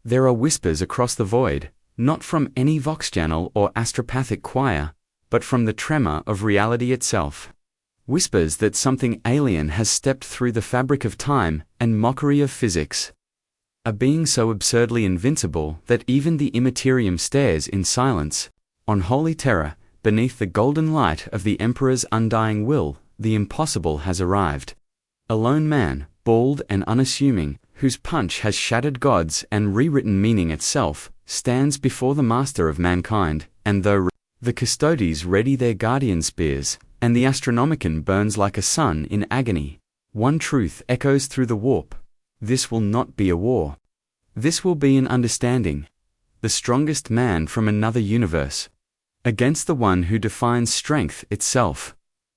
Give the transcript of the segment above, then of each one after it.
There are whispers across the void, not from any Vox channel or astropathic choir, but from the tremor of reality itself. Whispers that something alien has stepped through the fabric of time and mockery of physics. A being so absurdly invincible that even the immaterium stares in silence. On holy terror, beneath the golden light of the Emperor's undying will, the impossible has arrived. A lone man, bald and unassuming, whose punch has shattered gods and rewritten meaning itself, stands before the master of mankind, and though the custodes ready their guardian spears, and the astronomicon burns like a sun in agony, one truth echoes through the warp. This will not be a war. This will be an understanding. The strongest man from another universe, against the one who defines strength itself.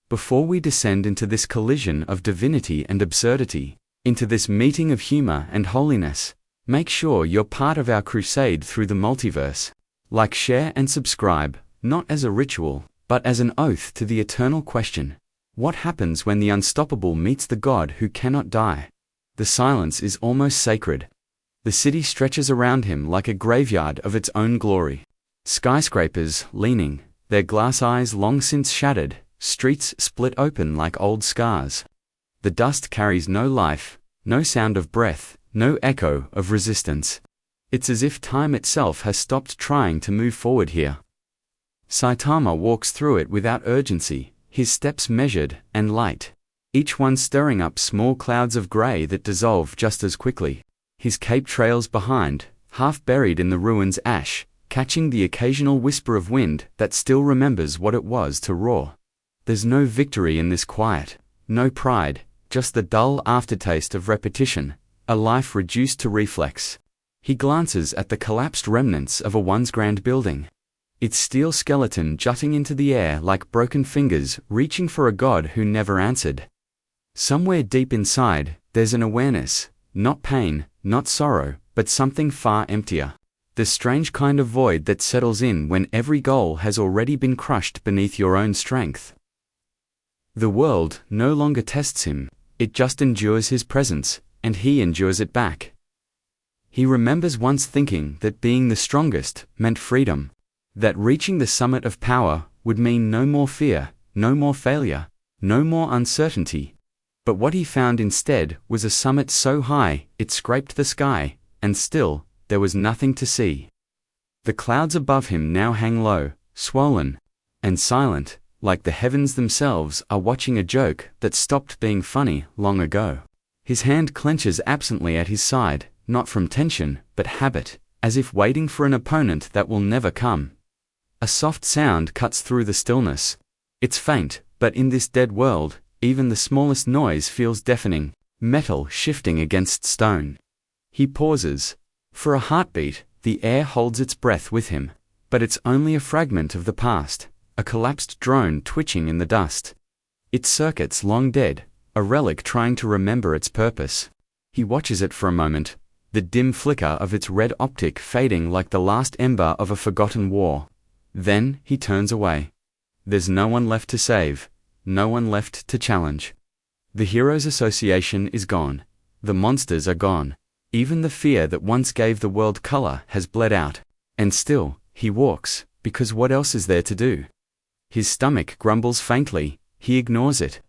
Before we descend into this collision of divinity and absurdity, into this meeting of humor and holiness, make sure you're part of our crusade through the multiverse. Like, share, and subscribe, not as a ritual, but as an oath to the eternal question: what happens when the unstoppable meets the God who cannot die? The silence is almost sacred. The city stretches around him like a graveyard of its own glory. Skyscrapers leaning, their glass eyes long since shattered, streets split open like old scars. The dust carries no life, no sound of breath, no echo of resistance. It's as if time itself has stopped trying to move forward here. Saitama walks through it without urgency, his steps measured and light, each one stirring up small clouds of gray that dissolve just as quickly. His cape trails behind, half buried in the ruins' ash, catching the occasional whisper of wind that still remembers what it was to roar. There's no victory in this quiet, no pride, just the dull aftertaste of repetition, a life reduced to reflex. He glances at the collapsed remnants of a once grand building, its steel skeleton jutting into the air like broken fingers reaching for a god who never answered. Somewhere deep inside, there's an awareness, not pain, not sorrow, but something far emptier. The strange kind of void that settles in when every goal has already been crushed beneath your own strength. The world no longer tests him, it just endures his presence, and he endures it back. He remembers once thinking that being the strongest meant freedom, that reaching the summit of power would mean no more fear, no more failure, no more uncertainty. But what he found instead was a summit so high it scraped the sky, and still, there was nothing to see. The clouds above him now hang low, swollen, and silent, like the heavens themselves are watching a joke that stopped being funny long ago. His hand clenches absently at his side, not from tension, but habit, as if waiting for an opponent that will never come. A soft sound cuts through the stillness. It's faint, but in this dead world, even the smallest noise feels deafening, metal shifting against stone. He pauses. For a heartbeat, the air holds its breath with him, but it's only a fragment of the past, a collapsed drone twitching in the dust. Its circuits long dead, a relic trying to remember its purpose. He watches it for a moment, the dim flicker of its red optic fading like the last ember of a forgotten war. Then he turns away. There's no one left to save, no one left to challenge. The Heroes Association is gone. The monsters are gone. Even the fear that once gave the world color has bled out. And still, he walks, because what else is there to do? His stomach grumbles faintly, he ignores it.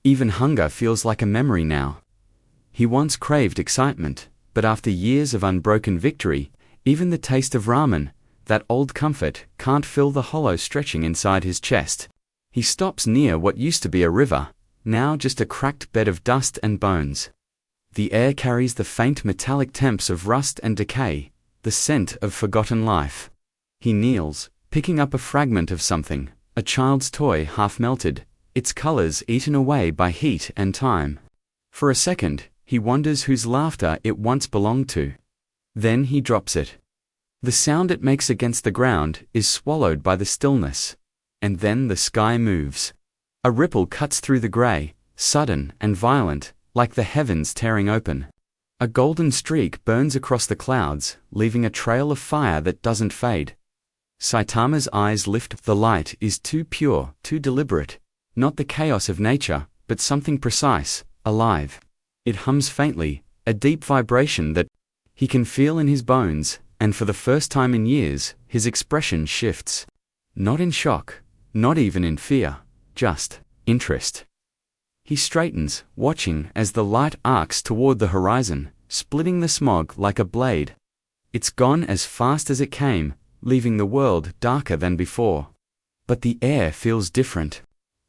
Even hunger feels like a memory now. He once craved excitement, but after years of unbroken victory, even the taste of ramen, that old comfort, can't fill the hollow stretching inside his chest. He stops near what used to be a river, now just a cracked bed of dust and bones. The air carries the faint metallic temps of rust and decay, the scent of forgotten life. He kneels, picking up a fragment of something, a child's toy half melted, its colors eaten away by heat and time. For a second, he wonders whose laughter it once belonged to. Then he drops it. The sound it makes against the ground is swallowed by the stillness. And then the sky moves. A ripple cuts through the gray, sudden and violent, like the heavens tearing open. A golden streak burns across the clouds, leaving a trail of fire that doesn't fade. Saitama's eyes lift. The light is too pure, too deliberate. Not the chaos of nature, but something precise, alive. It hums faintly, a deep vibration that He can feel in his bones, and for the first time in years, his expression shifts. Not in shock, not even in fear, just interest. He straightens, watching as the light arcs toward the horizon, splitting the smog like a blade. It's gone as fast as it came, leaving the world darker than before. But the air feels different.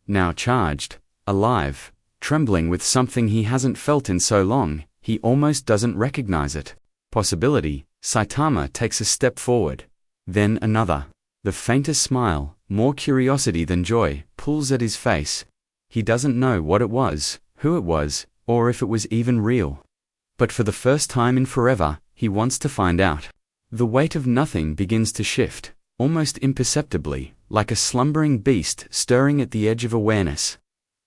Now charged, alive, trembling with something he hasn't felt in so long, he almost doesn't recognize it. Possibility. Saitama takes a step forward. Then another. The faintest smile, more curiosity than joy, pulls at his face. He doesn't know what it was, who it was, or if it was even real. But for the first time in forever, he wants to find out. The weight of nothing begins to shift, almost imperceptibly, like a slumbering beast stirring at the edge of awareness.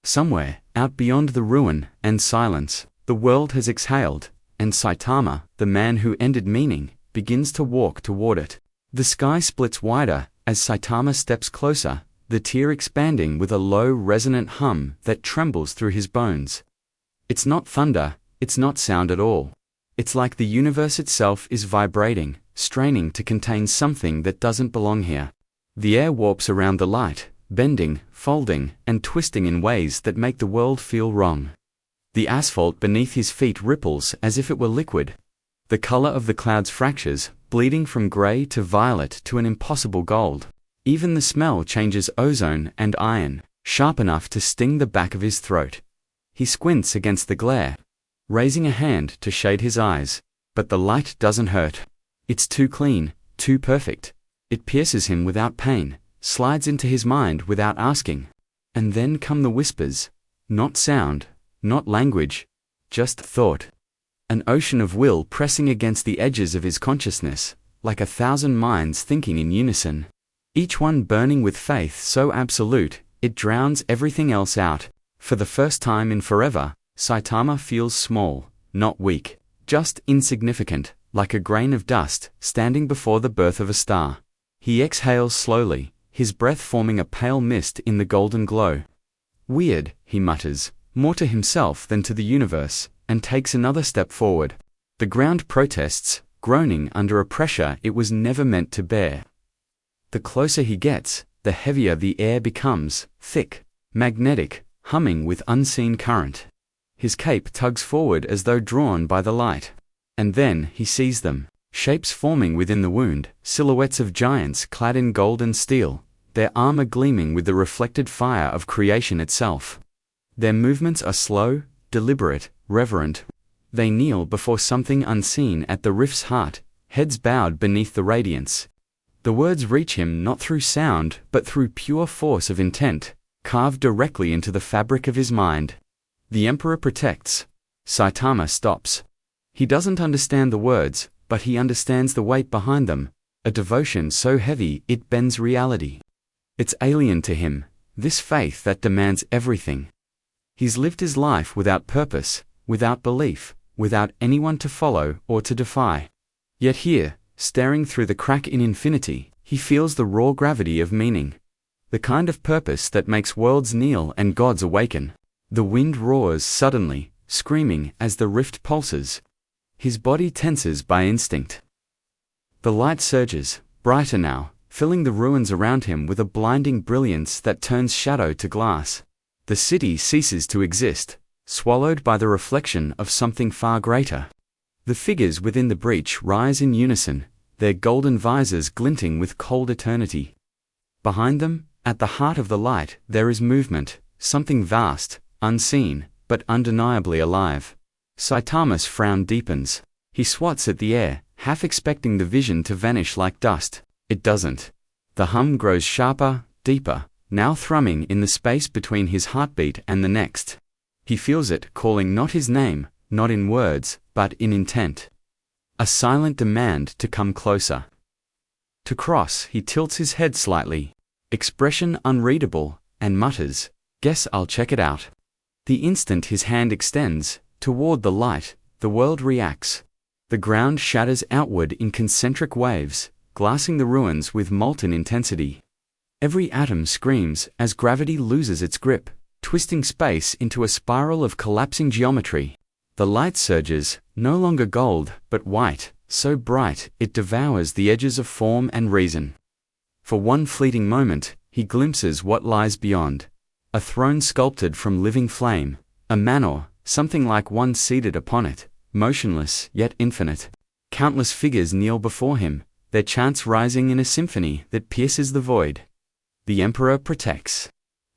Somewhere, out beyond the ruin and silence, the world has exhaled, and Saitama, the man who ended meaning, begins to walk toward it. The sky splits wider as Saitama steps closer, the tear expanding with a low resonant hum that trembles through his bones. It's not thunder, it's not sound at all. It's like the universe itself is vibrating, straining to contain something that doesn't belong here. The air warps around the light, bending, folding, and twisting in ways that make the world feel wrong. The asphalt beneath his feet ripples as if it were liquid. The color of the clouds fractures, bleeding from gray to violet to an impossible gold. Even the smell changes ozone and iron, sharp enough to sting the back of his throat. He squints against the glare, raising a hand to shade his eyes, but the light doesn't hurt. It's too clean, too perfect. It pierces him without pain, slides into his mind without asking. And then come the whispers. Not sound, not language, just thought. An ocean of will pressing against the edges of his consciousness, like 1,000 minds thinking in unison. Each one burning with faith so absolute, it drowns everything else out. For the first time in forever, Saitama feels small, not weak, just insignificant, like a grain of dust standing before the birth of a star. He exhales slowly, his breath forming a pale mist in the golden glow. Weird, he mutters, more to himself than to the universe, and takes another step forward. The ground protests, groaning under a pressure it was never meant to bear. The closer he gets, the heavier the air becomes, thick, magnetic, humming with unseen current. His cape tugs forward as though drawn by the light. And then he sees them, shapes forming within the wound, silhouettes of giants clad in gold and steel, their armor gleaming with the reflected fire of creation itself. Their movements are slow, deliberate, reverent. They kneel before something unseen at the rift's heart, heads bowed beneath the radiance. The words reach him not through sound, but through pure force of intent, carved directly into the fabric of his mind. The Emperor protects. Saitama stops. He doesn't understand the words, but he understands the weight behind them, a devotion so heavy it bends reality. It's alien to him, this faith that demands everything. He's lived his life without purpose, without belief, without anyone to follow or to defy. Yet here, staring through the crack in infinity, he feels the raw gravity of meaning. The kind of purpose that makes worlds kneel and gods awaken. The wind roars suddenly, screaming as the rift pulses. His body tenses by instinct. The light surges, brighter now, filling the ruins around him with a blinding brilliance that turns shadow to glass. The city ceases to exist, swallowed by the reflection of something far greater. The figures within the breach rise in unison, their golden visors glinting with cold eternity. Behind them, at the heart of the light, there is movement, something vast, unseen, but undeniably alive. Saitama's frown deepens. He swats at the air, half expecting the vision to vanish like dust. It doesn't. The hum grows sharper, deeper, now thrumming in the space between his heartbeat and the next. He feels it calling not his name, not in words, but in intent. A silent demand to come closer. To cross, he tilts his head slightly, expression unreadable, and mutters, "Guess I'll check it out." The instant his hand extends toward the light, the world reacts. The ground shatters outward in concentric waves, glassing the ruins with molten intensity. Every atom screams as gravity loses its grip, twisting space into a spiral of collapsing geometry. The light surges, no longer gold, but white, so bright it devours the edges of form and reason. For one fleeting moment, he glimpses what lies beyond. A throne sculpted from living flame, a manor, something like one seated upon it, motionless yet infinite. Countless figures kneel before him, their chants rising in a symphony that pierces the void. The Emperor protects.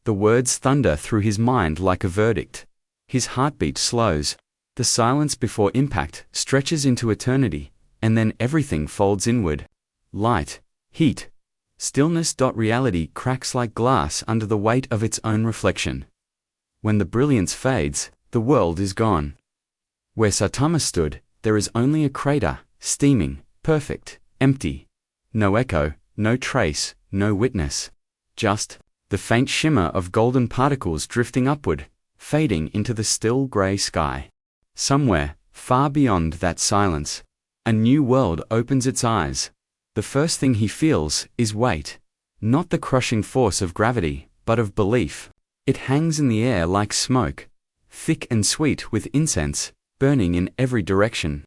The words thunder through his mind like a verdict. His heartbeat slows. The silence before impact stretches into eternity, and then everything folds inward. Light, heat, stillness. Reality cracks like glass under the weight of its own reflection. When the brilliance fades, the world is gone. Where Saitama stood, there is only a crater, steaming, perfect, empty. No echo, no trace, no witness. Just the faint shimmer of golden particles drifting upward, fading into the still gray sky. Somewhere, far beyond that silence, a new world opens its eyes. The first thing he feels is weight. Not the crushing force of gravity, but of belief. It hangs in the air like smoke, thick and sweet with incense, burning in every direction.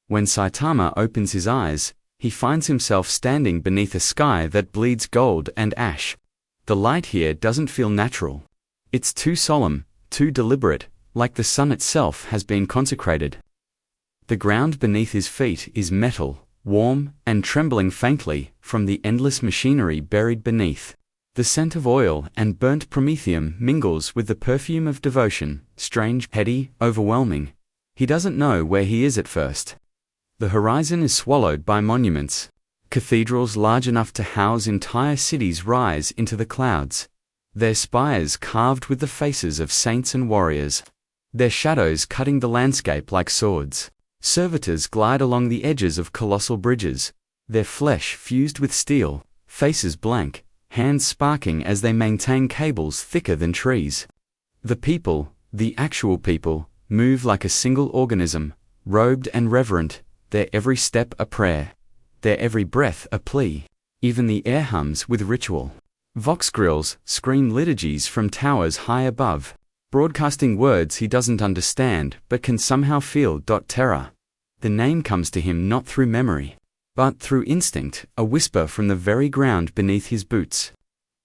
When Saitama opens his eyes, he finds himself standing beneath a sky that bleeds gold and ash. The light here doesn't feel natural. It's too solemn, too deliberate, like the sun itself has been consecrated. The ground beneath his feet is metal, warm, and trembling faintly from the endless machinery buried beneath. The scent of oil and burnt promethium mingles with the perfume of devotion, strange, heady, overwhelming. He doesn't know where he is at first. The horizon is swallowed by monuments. Cathedrals large enough to house entire cities rise into the clouds. Their spires carved with the faces of saints and warriors. Their shadows cutting the landscape like swords. Servitors glide along the edges of colossal bridges, their flesh fused with steel, faces blank, hands sparking as they maintain cables thicker than trees. The people, the actual people, move like a single organism, robed and reverent, their every step a prayer, their every breath a plea. Even the air hums with ritual. Vox grills scream liturgies from towers high above, broadcasting words he doesn't understand but can somehow feel. Terror. The name comes to him not through memory, but through instinct, a whisper from the very ground beneath his boots.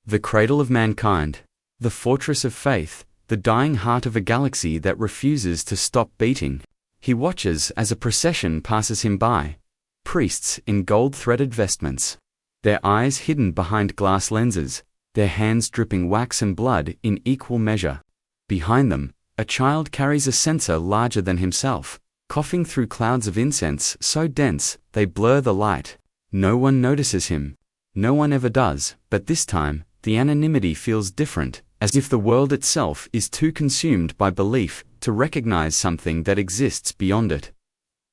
The cradle of mankind, the fortress of faith, the dying heart of a galaxy that refuses to stop beating. He watches as a procession passes him by. Priests in gold-threaded vestments, their eyes hidden behind glass lenses, their hands dripping wax and blood in equal measure. Behind them, a child carries a censer larger than himself, coughing through clouds of incense so dense they blur the light. No one notices him. No one ever does, but this time, the anonymity feels different, as if the world itself is too consumed by belief to recognize something that exists beyond it.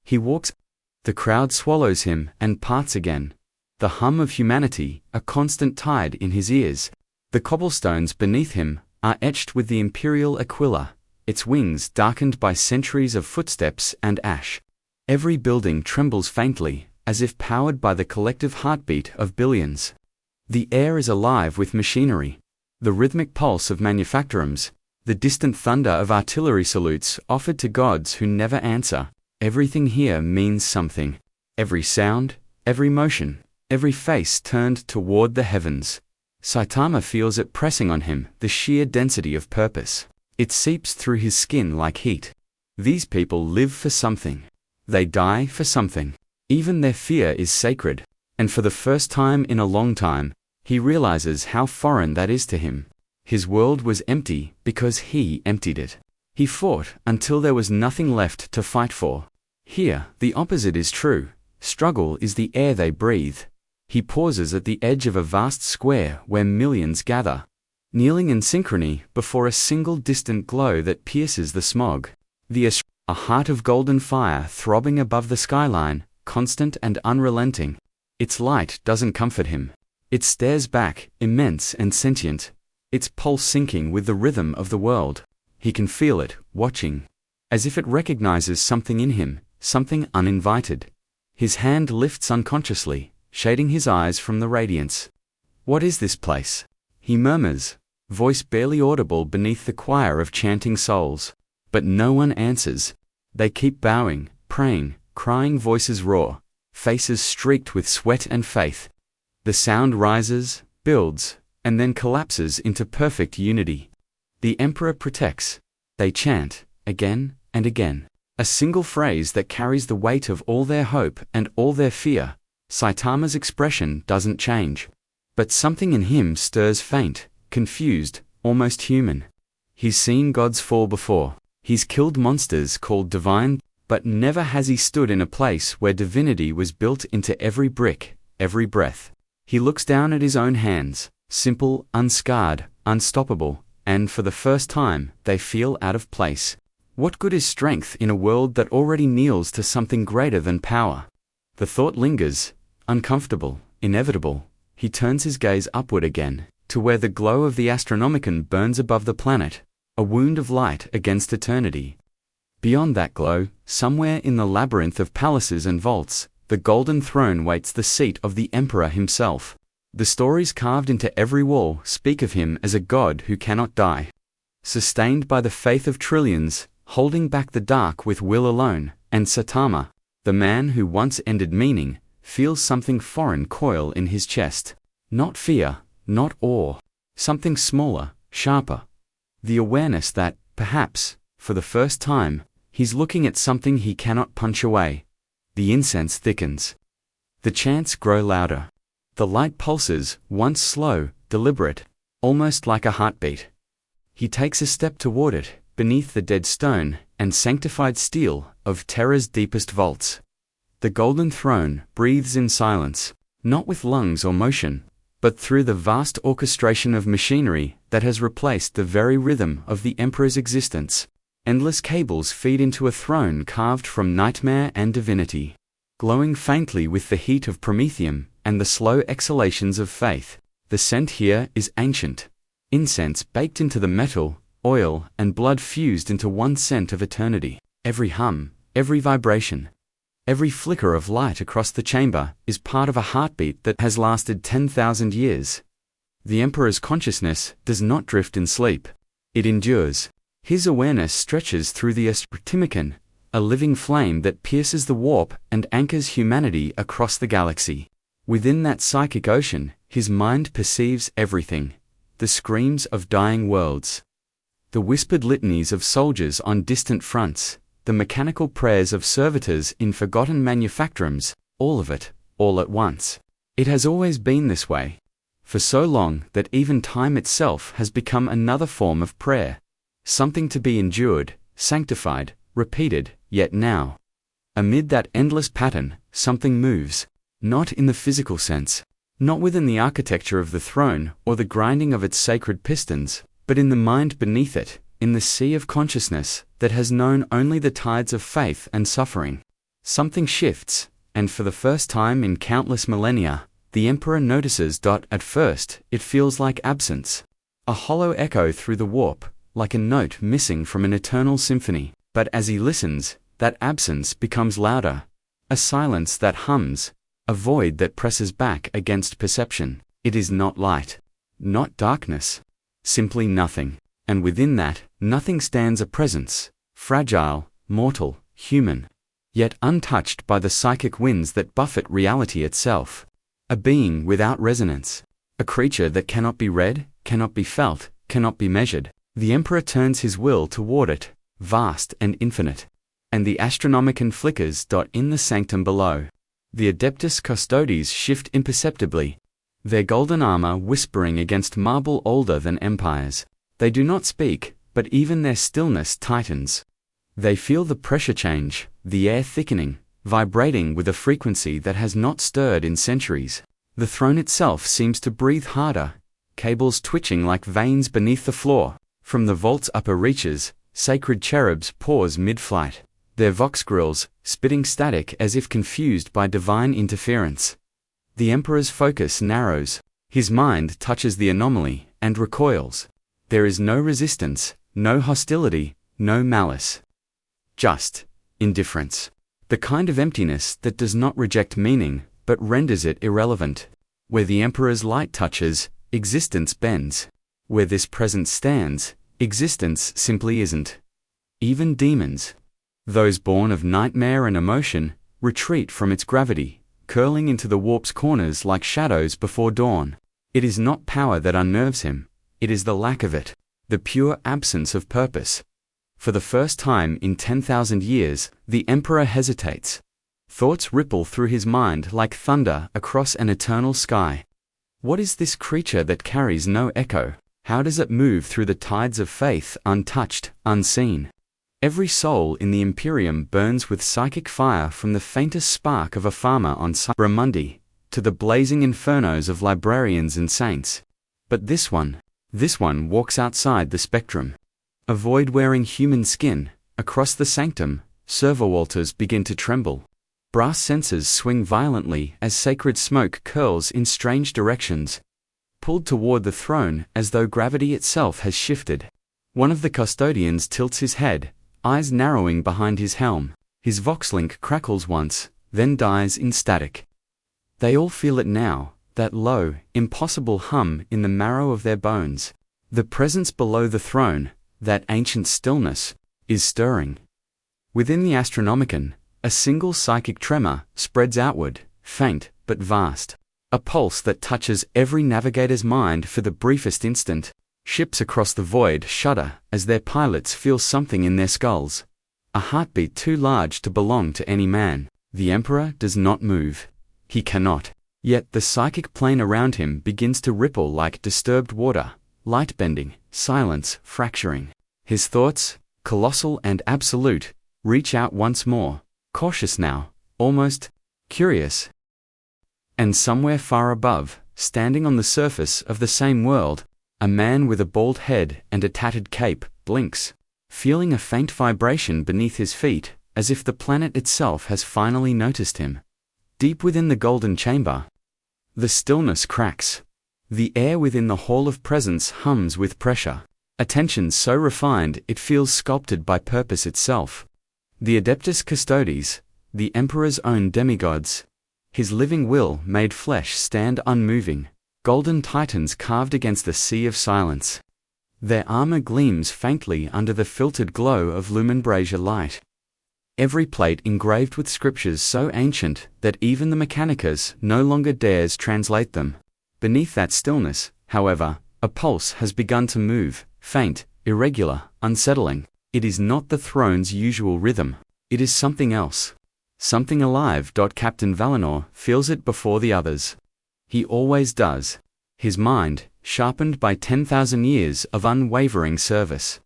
He walks. The crowd swallows him and parts again. The hum of humanity, a constant tide in his ears. The cobblestones beneath him are etched with the imperial aquila, its wings darkened by centuries of footsteps and ash. Every building trembles faintly, as if powered by the collective heartbeat of billions. The air is alive with machinery. The rhythmic pulse of manufacturums, the distant thunder of artillery salutes offered to gods who never answer. Everything here means something. Every sound, every motion, every face turned toward the heavens. Saitama feels it pressing on him, the sheer density of purpose. It seeps through his skin like heat. These people live for something. They die for something. Even their fear is sacred. And for the first time in a long time, he realizes how foreign that is to him. His world was empty because he emptied it. He fought until there was nothing left to fight for. Here, the opposite is true. Struggle is the air they breathe. He pauses at the edge of a vast square where millions gather, kneeling in synchrony before a single distant glow that pierces the smog. A heart of golden fire throbbing above the skyline, constant and unrelenting. Its light doesn't comfort him. It stares back, immense and sentient, its pulse syncing with the rhythm of the world. He can feel it, watching, as if it recognizes something in him, something uninvited. His hand lifts unconsciously, shading his eyes from the radiance. What is this place? He murmurs, voice barely audible beneath the choir of chanting souls. But no one answers. They keep bowing, praying, crying, voices roar, faces streaked with sweat and faith. The sound rises, builds, and then collapses into perfect unity. The emperor protects. They chant, again and again, a single phrase that carries the weight of all their hope and all their fear. Saitama's expression doesn't change. But something in him stirs faint, confused, almost human. He's seen gods fall before. He's killed monsters called divine, but never has he stood in a place where divinity was built into every brick, every breath. He looks down at his own hands, simple, unscarred, unstoppable, and for the first time, they feel out of place. What good is strength in a world that already kneels to something greater than power? The thought lingers, uncomfortable, inevitable. He turns his gaze upward again, to where the glow of the Astronomicon burns above the planet, a wound of light against eternity. Beyond that glow, somewhere in the labyrinth of palaces and vaults, the golden throne waits the seat of the emperor himself. The stories carved into every wall speak of him as a god who cannot die. Sustained by the faith of trillions, holding back the dark with will alone, and Saitama, the man who once ended meaning, feels something foreign coil in his chest. Not fear, not awe. Something smaller, sharper. The awareness that, perhaps, for the first time, he's looking at something he cannot punch away. The incense thickens. The chants grow louder. The light pulses, once slow, deliberate, almost like a heartbeat. He takes a step toward it, beneath the dead stone and sanctified steel of Terra's deepest vaults. The golden throne breathes in silence, not with lungs or motion, but through the vast orchestration of machinery that has replaced the very rhythm of the emperor's existence. Endless cables feed into a throne carved from nightmare and divinity, glowing faintly with the heat of promethium and the slow exhalations of faith. The scent here is ancient. Incense baked into the metal, oil and blood fused into one scent of eternity. Every hum, every vibration, every flicker of light across the chamber is part of a heartbeat that has lasted 10,000 years. The emperor's consciousness does not drift in sleep. It endures. His awareness stretches through the Astronomicon, a living flame that pierces the warp and anchors humanity across the galaxy. Within that psychic ocean, his mind perceives everything. The screams of dying worlds, the whispered litanies of soldiers on distant fronts, the mechanical prayers of servitors in forgotten manufactorums, all of it, all at once. It has always been this way. For so long that even time itself has become another form of prayer. Something to be endured, sanctified, repeated, yet now. Amid that endless pattern, something moves. Not in the physical sense. Not within the architecture of the throne or the grinding of its sacred pistons, but in the mind beneath it, in the sea of consciousness that has known only the tides of faith and suffering. Something shifts, and for the first time in countless millennia, the emperor notices. At first, it feels like absence. A hollow echo through the warp, like a note missing from an eternal symphony. But as he listens, that absence becomes louder. A silence that hums, a void that presses back against perception. It is not light, not darkness, simply nothing. And within that, nothing stands a presence, fragile, mortal, human, yet untouched by the psychic winds that buffet reality itself. A being without resonance, a creature that cannot be read, cannot be felt, cannot be measured. The emperor turns his will toward it, vast and infinite. And the Astronomicon flickers. In the sanctum below. The Adeptus Custodes shift imperceptibly, their golden armor whispering against marble older than empires. They do not speak, but even their stillness tightens. They feel the pressure change, the air thickening, vibrating with a frequency that has not stirred in centuries. The throne itself seems to breathe harder, cables twitching like veins beneath the floor. From the vault's upper reaches, sacred cherubs pause mid-flight, their vox grills spitting static as if confused by divine interference. The emperor's focus narrows. His mind touches the anomaly and recoils. There is no resistance, no hostility, no malice. Just indifference. The kind of emptiness that does not reject meaning, but renders it irrelevant. Where the emperor's light touches, existence bends. Where this presence stands, existence simply isn't. Even demons, Those born of nightmare and emotion retreat from its gravity, curling into the warp's corners like shadows before dawn. It is not power that unnerves him, it is the lack of it, the pure absence of purpose. For the first time in 10,000 years, the Emperor hesitates. Thoughts ripple through his mind like thunder across an eternal sky. What is this creature that carries no echo? How does it move through the tides of faith, untouched, unseen? Every soul in the Imperium burns with psychic fire, from the faintest spark of a farmer on Bramundi to the blazing infernos of librarians and saints. But this one walks outside the spectrum. A void-wearing human skin, across the sanctum, server altars begin to tremble. Brass censers swing violently as sacred smoke curls in strange directions, pulled toward the throne as though gravity itself has shifted. One of the custodians tilts his head, eyes narrowing behind his helm. His voxlink crackles once, then dies in static. They all feel it now, that low, impossible hum in the marrow of their bones. The presence below the throne, that ancient stillness, is stirring. Within the Astronomicon, a single psychic tremor spreads outward, faint but vast. A pulse that touches every navigator's mind for the briefest instant. Ships across the void shudder as their pilots feel something in their skulls. A heartbeat too large to belong to any man. The Emperor does not move. He cannot. Yet the psychic plane around him begins to ripple like disturbed water, light bending, silence fracturing. His thoughts, colossal and absolute, reach out once more, cautious now, almost curious. And somewhere far above, standing on the surface of the same world, a man with a bald head and a tattered cape blinks, feeling a faint vibration beneath his feet, as if the planet itself has finally noticed him. Deep within the golden chamber, the stillness cracks. The air within the Hall of Presence hums with pressure, a tension so refined it feels sculpted by purpose itself. The Adeptus Custodes, the Emperor's own demigods, his living will made flesh, stand unmoving, golden titans carved against the sea of silence. Their armor gleams faintly under the filtered glow of lumenbrasia light. Every plate engraved with scriptures so ancient that even the Mechanicus no longer dares translate them. Beneath that stillness, however, a pulse has begun to move, faint, irregular, unsettling. It is not the throne's usual rhythm. It is something else. Something alive. Captain Valinor feels it before the others. He always does. His mind, sharpened by 10,000 years of unwavering service,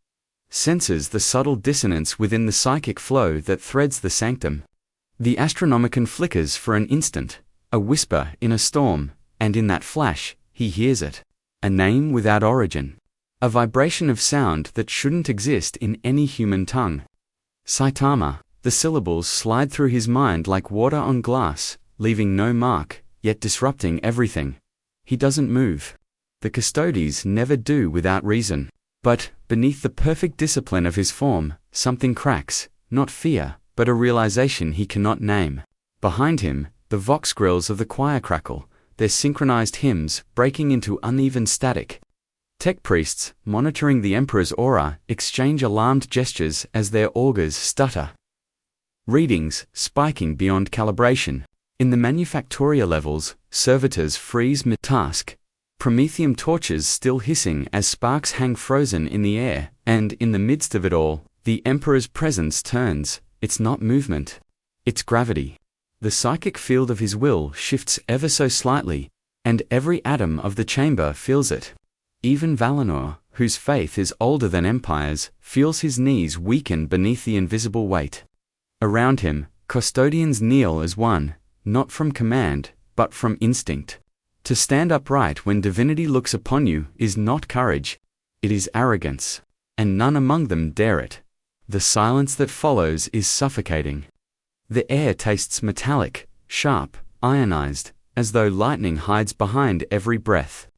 senses the subtle dissonance within the psychic flow that threads the sanctum. The Astronomicon flickers for an instant, a whisper in a storm, and in that flash, he hears it. A name without origin. A vibration of sound that shouldn't exist in any human tongue. Saitama. The syllables slide through his mind like water on glass, leaving no mark, yet disrupting everything. He doesn't move. The Custodes never do without reason. But, beneath the perfect discipline of his form, something cracks, not fear, but a realization he cannot name. Behind him, the vox grills of the choir crackle, their synchronized hymns breaking into uneven static. Tech priests, monitoring the Emperor's aura, exchange alarmed gestures as their augurs stutter. Readings spiking beyond calibration. In the manufactoria levels, servitors freeze mid-task. Promethium torches still hissing as sparks hang frozen in the air, and in the midst of it all, the Emperor's presence turns. It's not movement. It's gravity. The psychic field of his will shifts ever so slightly, and every atom of the chamber feels it. Even Valinor, whose faith is older than empires, feels his knees weaken beneath the invisible weight. Around him, custodians kneel as one, not from command, but from instinct. To stand upright when divinity looks upon you is not courage, it is arrogance, and none among them dare it. The silence that follows is suffocating. The air tastes metallic, sharp, ionized, as though lightning hides behind every breath.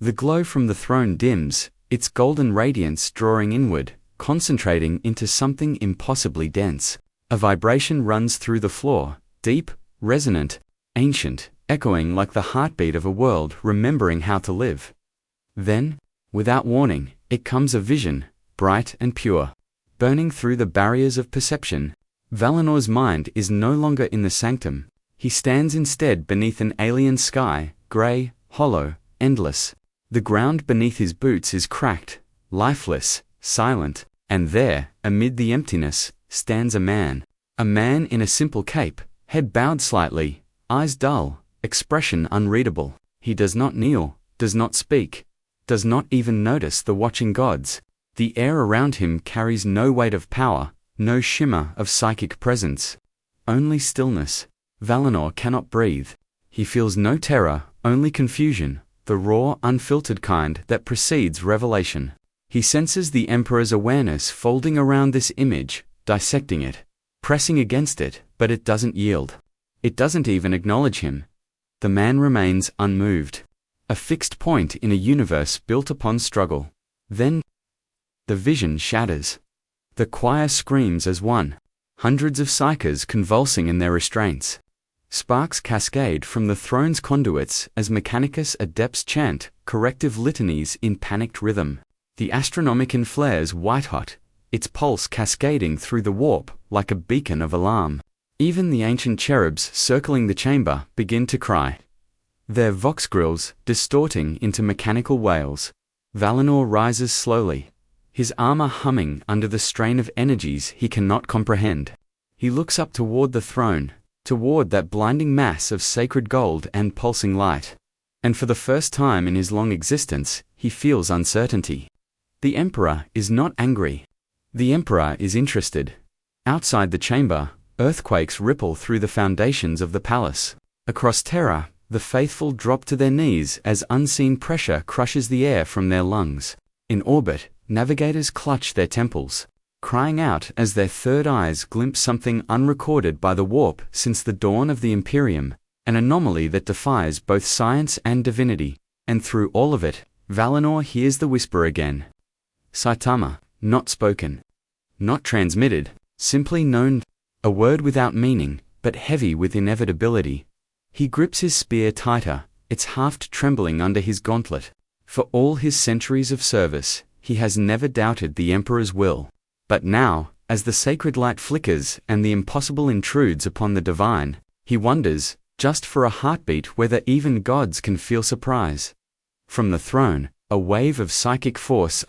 The glow from the throne dims, its golden radiance drawing inward, concentrating into something impossibly dense. A vibration runs through the floor, deep, resonant, ancient, echoing like the heartbeat of a world remembering how to live. Then, without warning, it comes a vision, bright and pure, burning through the barriers of perception. Valinor's mind is no longer in the sanctum. He stands instead beneath an alien sky, grey, hollow, endless. The ground beneath his boots is cracked, lifeless, silent, and there, amid the emptiness, stands a man. A man in a simple cape, head bowed slightly, eyes dull, expression unreadable. He does not kneel, does not speak, does not even notice the watching gods. The air around him carries no weight of power, no shimmer of psychic presence. Only stillness. Valinor cannot breathe. He feels no terror, only confusion, the raw, unfiltered kind that precedes revelation. He senses the Emperor's awareness folding around this image, dissecting it, pressing against it, but it doesn't yield. It doesn't even acknowledge him. The man remains unmoved. A fixed point in a universe built upon struggle. Then, the vision shatters. The choir screams as one. Hundreds of psychers convulsing in their restraints. Sparks cascade from the throne's conduits as Mechanicus adepts chant corrective litanies in panicked rhythm. The Astronomicon flares white-hot, its pulse cascading through the warp like a beacon of alarm. Even the ancient cherubs circling the chamber begin to cry. Their vox grills distorting into mechanical wails. Valinor rises slowly, his armor humming under the strain of energies he cannot comprehend. He looks up toward the throne, toward that blinding mass of sacred gold and pulsing light. And for the first time in his long existence, he feels uncertainty. The Emperor is not angry. The Emperor is interested. Outside the chamber, earthquakes ripple through the foundations of the palace. Across Terra, the faithful drop to their knees as unseen pressure crushes the air from their lungs. In orbit, navigators clutch their temples, crying out as their third eyes glimpse something unrecorded by the warp since the dawn of the Imperium, an anomaly that defies both science and divinity. And through all of it, Valinor hears the whisper again. Saitama, not spoken, not transmitted, simply known, a word without meaning, but heavy with inevitability. He grips his spear tighter, its haft trembling under his gauntlet. For all his centuries of service, he has never doubted the Emperor's will. But now, as the sacred light flickers and the impossible intrudes upon the divine, he wonders, just for a heartbeat, whether even gods can feel surprise. From the throne, a wave of psychic force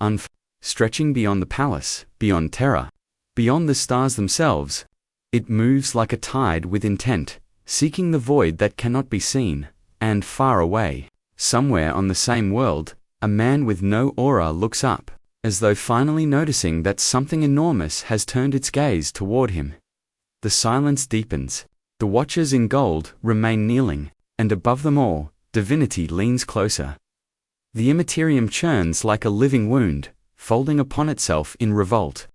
stretching beyond the palace, beyond Terra, beyond the stars themselves. It moves like a tide with intent, seeking the void that cannot be seen, and far away, somewhere on the same world, a man with no aura looks up, as though finally noticing that something enormous has turned its gaze toward him. The silence deepens. The watchers in gold remain kneeling, and above them all, divinity leans closer. The immaterium churns like a living wound, folding upon itself in revolt.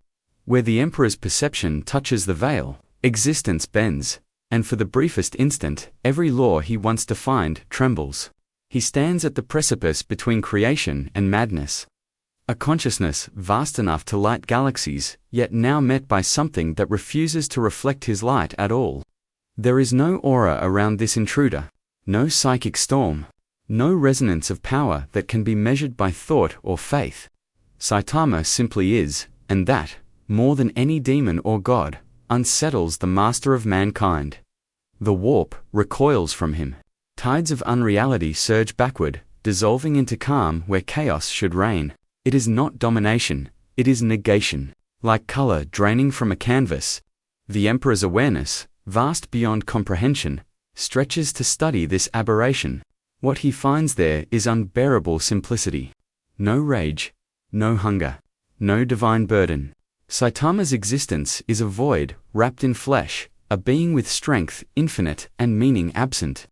Where the Emperor's perception touches the veil, existence bends, and for the briefest instant, every law he once defined trembles. He stands at the precipice between creation and madness. A consciousness vast enough to light galaxies, yet now met by something that refuses to reflect his light at all. There is no aura around this intruder, no psychic storm, no resonance of power that can be measured by thought or faith. Saitama simply is, and that, more than any demon or god, unsettles the master of mankind. The warp recoils from him. Tides of unreality surge backward, dissolving into calm where chaos should reign. It is not domination, it is negation. Like color draining from a canvas, the Emperor's awareness, vast beyond comprehension, stretches to study this aberration. What he finds there is unbearable simplicity. No rage, no hunger, no divine burden. Saitama's existence is a void, wrapped in flesh, a being with strength infinite and meaning absent.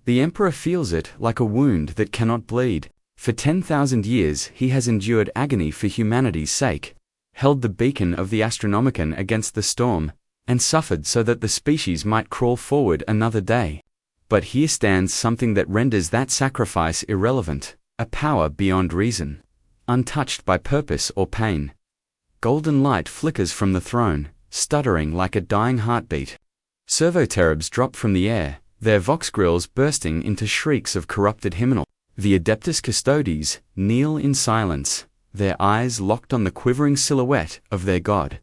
The Emperor feels it like a wound that cannot bleed. For 10,000 years he has endured agony for humanity's sake, held the beacon of the Astronomicon against the storm, and suffered so that the species might crawl forward another day. But here stands something that renders that sacrifice irrelevant, a power beyond reason, untouched by purpose or pain. Golden light flickers from the throne, stuttering like a dying heartbeat. Servoterubs drop from the air, their vox grills bursting into shrieks of corrupted hymenal. The Adeptus Custodes kneel in silence, their eyes locked on the quivering silhouette of their god.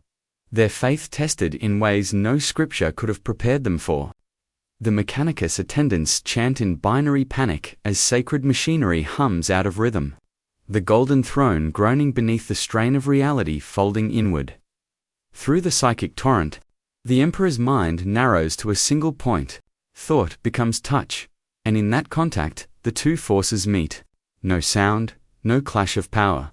their faith tested in ways no scripture could have prepared them for. The Mechanicus attendants chant in binary panic as sacred machinery hums out of rhythm, the golden throne groaning beneath the strain of reality folding inward. Through the psychic torrent, the Emperor's mind narrows to a single point. Thought becomes touch, and in that contact, the two forces meet. No sound, no clash of power.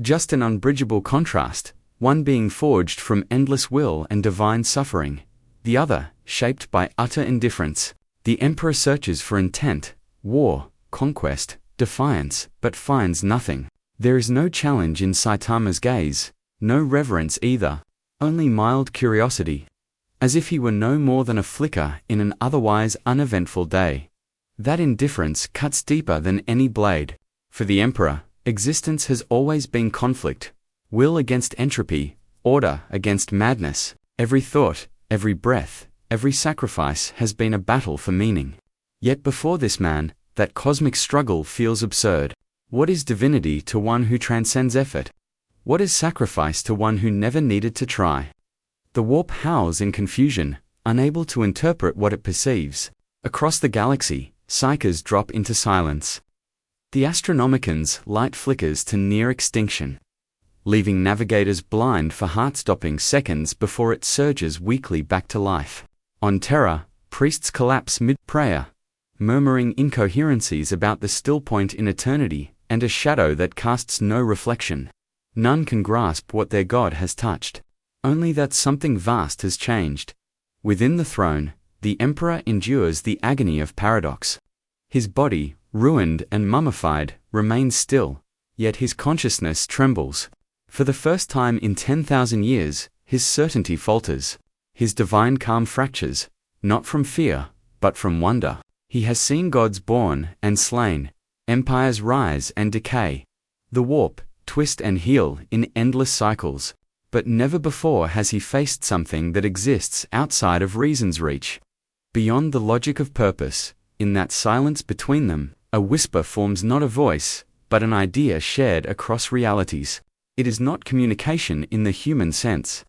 Just an unbridgeable contrast, one being forged from endless will and divine suffering, the other shaped by utter indifference. The Emperor searches for intent, war, conquest, defiance, but finds nothing. There is no challenge in Saitama's gaze, no reverence either, only mild curiosity, as if he were no more than a flicker in an otherwise uneventful day. That indifference cuts deeper than any blade. For the Emperor, existence has always been conflict, will against entropy, order against madness. Every thought, every breath, every sacrifice has been a battle for meaning. Yet before this man, that cosmic struggle feels absurd. What is divinity to one who transcends effort? What is sacrifice to one who never needed to try? The warp howls in confusion, unable to interpret what it perceives. Across the galaxy, psychers drop into silence. The Astronomican's light flickers to near extinction, leaving navigators blind for heart-stopping seconds before it surges weakly back to life. On Terra, priests collapse mid-prayer, murmuring incoherencies about the still point in eternity and a shadow that casts no reflection. None can grasp what their god has touched, only that something vast has changed. Within the throne, the Emperor endures the agony of paradox. His body, ruined and mummified, remains still, yet his consciousness trembles. For the first time in 10,000 years, his certainty falters. His divine calm fractures, not from fear, but from wonder. He has seen gods born and slain, empires rise and decay, the warp, twist and heal in endless cycles, but never before has he faced something that exists outside of reason's reach. Beyond the logic of purpose, in that silence between them, a whisper forms not a voice, but an idea shared across realities. It is not communication in the human sense.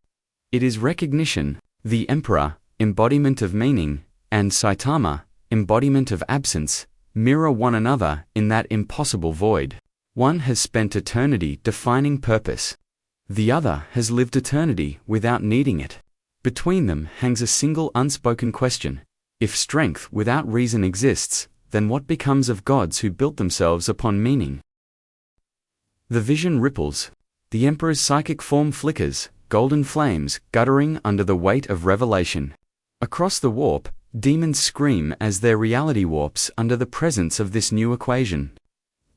It is recognition. The Emperor, embodiment of meaning, and Saitama, embodiment of absence, mirror one another in that impossible void. One has spent eternity defining purpose. The other has lived eternity without needing it. Between them hangs a single unspoken question. If strength without reason exists, then what becomes of gods who built themselves upon meaning? The vision ripples. The Emperor's psychic form flickers, golden flames guttering under the weight of revelation. Across the warp, demons scream as their reality warps under the presence of this new equation.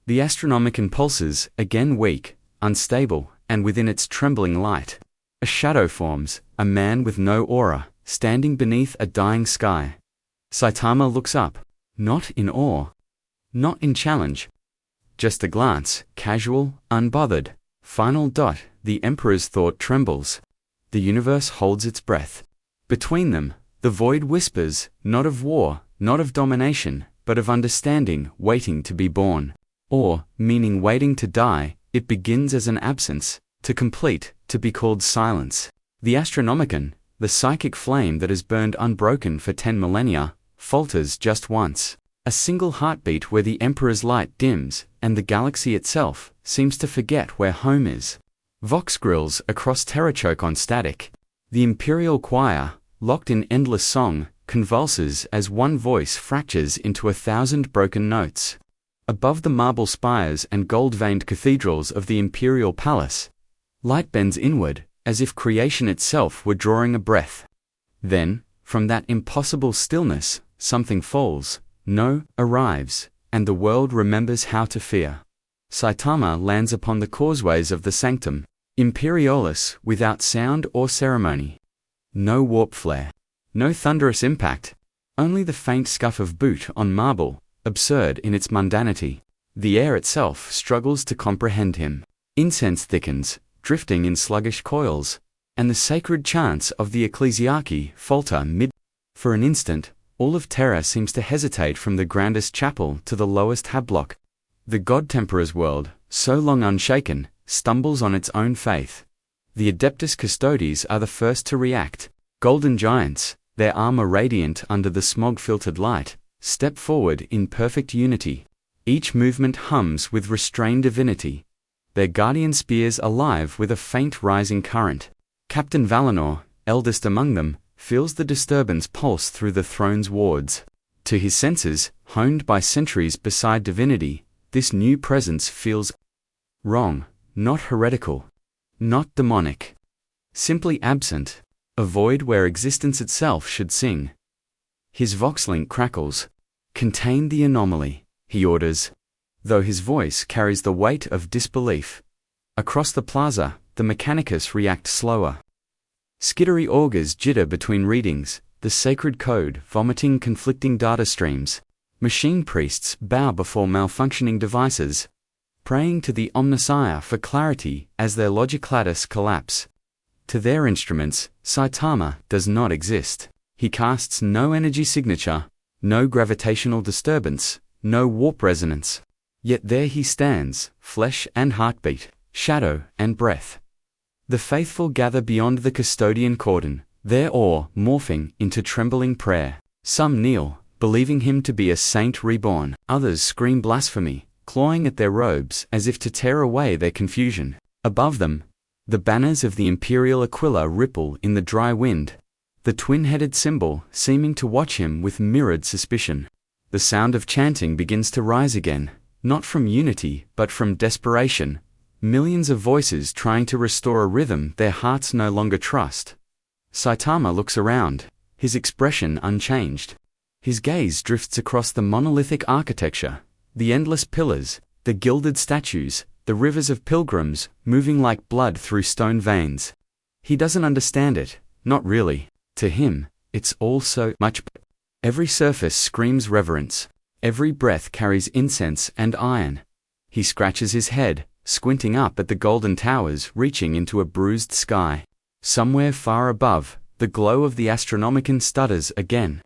The Astronomican pulses, again weak, unstable, and within its trembling light, a shadow forms, a man with no aura, standing beneath a dying sky. Saitama looks up, not in awe, not in challenge. Just a glance, casual, unbothered. Final dot, the Emperor's thought trembles. The universe holds its breath. Between them, the void whispers, not of war, not of domination, but of understanding waiting to be born. Or, meaning waiting to die, it begins as an absence, to complete, to be called silence. The Astronomican, the psychic flame that has burned unbroken for 10 millennia, falters just once. A single heartbeat where the Emperor's light dims, and the galaxy itself seems to forget where home is. Vox grills across Terra choke on static. The Imperial Choir, locked in endless song, convulses as one voice fractures into 1,000 broken notes. Above the marble spires and gold-veined cathedrals of the Imperial Palace, light bends inward, as if creation itself were drawing a breath. Then, from that impossible stillness, something falls, arrives, and the world remembers how to fear. Saitama lands upon the causeways of the sanctum, Imperialis, without sound or ceremony. No warp flare, no thunderous impact, only the faint scuff of boot on marble, absurd in its mundanity. The air itself struggles to comprehend him. Incense thickens, drifting in sluggish coils, and the sacred chants of the ecclesiarchy falter mid. For an instant, all of Terra seems to hesitate from the grandest chapel to the lowest hablock. The God-Temperor's world, so long unshaken, stumbles on its own faith. The Adeptus Custodes are the first to react. Golden giants, their armor radiant under the smog-filtered light, step forward in perfect unity. Each movement hums with restrained divinity, their guardian spears alive with a faint rising current. Captain Valinor, eldest among them, feels the disturbance pulse through the throne's wards. To his senses, honed by centuries beside divinity, this new presence feels wrong, not heretical, not demonic, simply absent, a void where existence itself should sing. His voxlink crackles. "Contain the anomaly," he orders, though his voice carries the weight of disbelief. Across the plaza, the Mechanicus react slower. Skittery augurs jitter between readings, the sacred code vomiting conflicting data streams. Machine priests bow before malfunctioning devices, praying to the Omnissiah for clarity as their logiclatus collapse. To their instruments, Saitama does not exist. He casts no energy signature, no gravitational disturbance, no warp resonance. Yet there he stands, flesh and heartbeat, shadow and breath. The faithful gather beyond the custodian cordon, their awe morphing into trembling prayer. Some kneel, believing him to be a saint reborn. Others scream blasphemy, clawing at their robes as if to tear away their confusion. Above them, the banners of the imperial Aquila ripple in the dry wind, the twin-headed symbol seeming to watch him with mirrored suspicion. The sound of chanting begins to rise again, not from unity but from desperation. Millions of voices trying to restore a rhythm their hearts no longer trust. Saitama looks around, his expression unchanged. His gaze drifts across the monolithic architecture, the endless pillars, the gilded statues, the rivers of pilgrims moving like blood through stone veins. He doesn't understand it, not really. To him, it's all so much. Every surface screams reverence. Every breath carries incense and iron. He scratches his head, squinting up at the golden towers reaching into a bruised sky. Somewhere far above, the glow of the Astronomicon stutters again,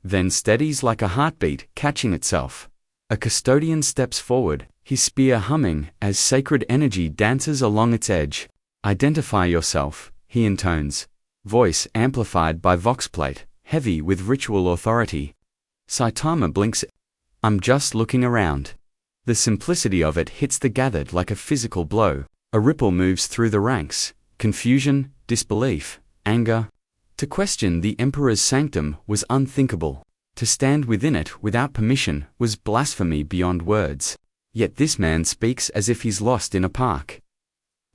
then steadies like a heartbeat catching itself. A custodian steps forward, his spear humming as sacred energy dances along its edge. "Identify yourself," he intones, voice amplified by voxplate, heavy with ritual authority. Saitama blinks. "I'm just looking around." The simplicity of it hits the gathered like a physical blow. A ripple moves through the ranks, confusion, disbelief, anger. To question the emperor's sanctum was unthinkable. To stand within it without permission was blasphemy beyond words. Yet this man speaks as if he's lost in a park.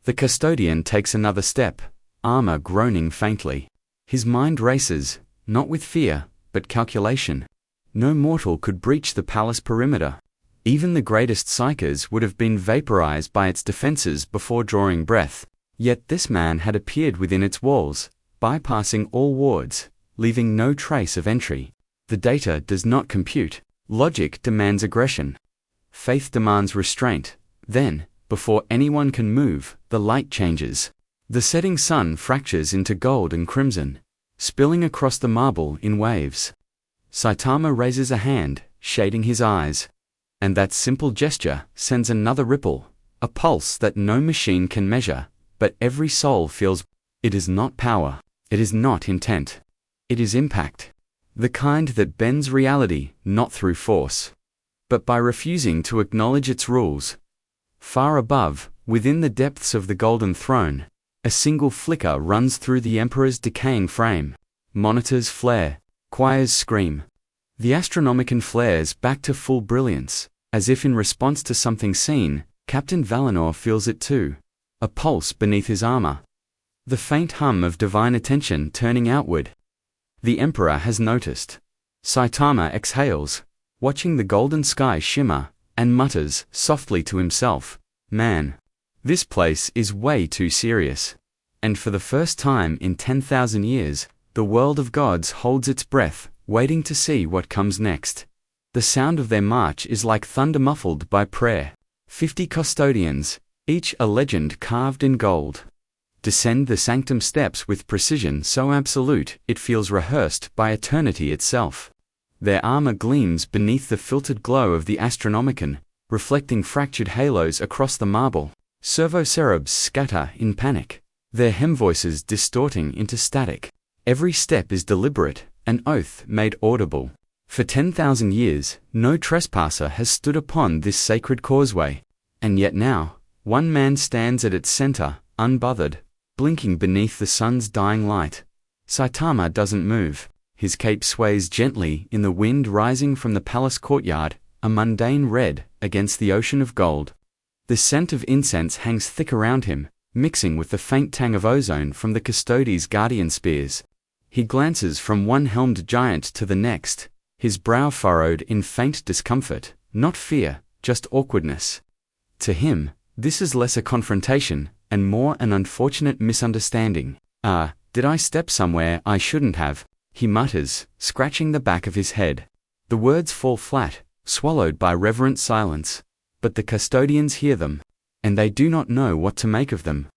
The custodian takes another step, armor groaning faintly. His mind races, not with fear, but calculation. No mortal could breach the palace perimeter. Even the greatest psychers would have been vaporized by its defenses before drawing breath. Yet this man had appeared within its walls, bypassing all wards, leaving no trace of entry. The data does not compute. Logic demands aggression. Faith demands restraint. Then, before anyone can move, the light changes. The setting sun fractures into gold and crimson, spilling across the marble in waves. Saitama raises a hand, shading his eyes. And that simple gesture sends another ripple, a pulse that no machine can measure, but every soul feels. It is not power. It is not intent. It is impact. The kind that bends reality not through force, but by refusing to acknowledge its rules. Far above, within the depths of the golden throne, a single flicker runs through the emperor's decaying frame. Monitors flare, choirs scream. The Astronomicon flares back to full brilliance, as if in response to something seen. Captain Valinor feels it too, a pulse beneath his armor. The faint hum of divine attention turning outward. The Emperor has noticed. Saitama exhales, watching the golden sky shimmer, and mutters softly to himself, "Man, this place is way too serious." And for the first time in 10,000 years, the world of gods holds its breath, waiting to see what comes next. The sound of their march is like thunder muffled by prayer. 50 custodians, each a legend carved in gold, descend the sanctum steps with precision so absolute it feels rehearsed by eternity itself. Their armor gleams beneath the filtered glow of the Astronomicon, reflecting fractured halos across the marble. Servo-cherubs scatter in panic. their hem voices distorting into static. Every step is deliberate, an oath made audible. For 10,000 years, no trespasser has stood upon this sacred causeway. And yet now, one man stands at its center, unbothered, blinking beneath the sun's dying light. Saitama doesn't move. His cape sways gently in the wind rising from the palace courtyard, a mundane red against the ocean of gold. The scent of incense hangs thick around him, mixing with the faint tang of ozone from the custodes' guardian spears. He glances from one helmed giant to the next, his brow furrowed in faint discomfort, not fear, just awkwardness. To him, this is less a confrontation, and more an unfortunate misunderstanding. Did I step somewhere I shouldn't have? He mutters, scratching the back of his head. The words fall flat, swallowed by reverent silence. But the custodians hear them, and they do not know what to make of them.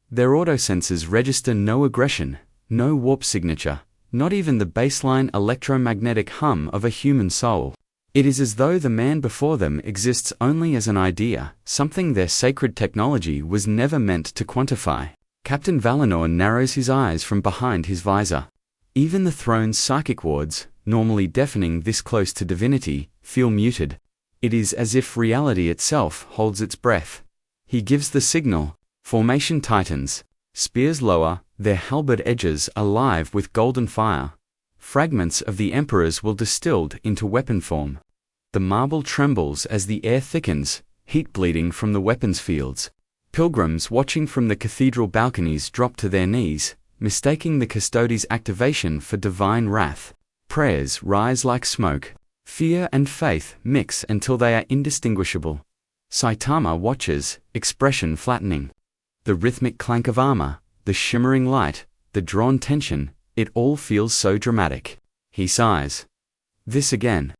Their autosensors register no aggression, no warp signature, not even the baseline electromagnetic hum of a human soul. It is as though the man before them exists only as an idea, something their sacred technology was never meant to quantify. Captain Valinor narrows his eyes from behind his visor. Even the throne's psychic wards, normally deafening this close to divinity, feel muted. It is as if reality itself holds its breath. He gives the signal. Formation tightens. Spears lower, their halberd edges alive with golden fire. Fragments of the emperors will distilled into weapon form. The marble trembles as the air thickens, heat bleeding from the weapons fields. Pilgrims watching from the cathedral balconies drop to their knees, mistaking the custodes' activation for divine wrath. Prayers rise like smoke. Fear and faith mix until they are indistinguishable. Saitama watches, expression flattening. The rhythmic clank of armor, the shimmering light, the drawn tension, it all feels so dramatic. He sighs. This again.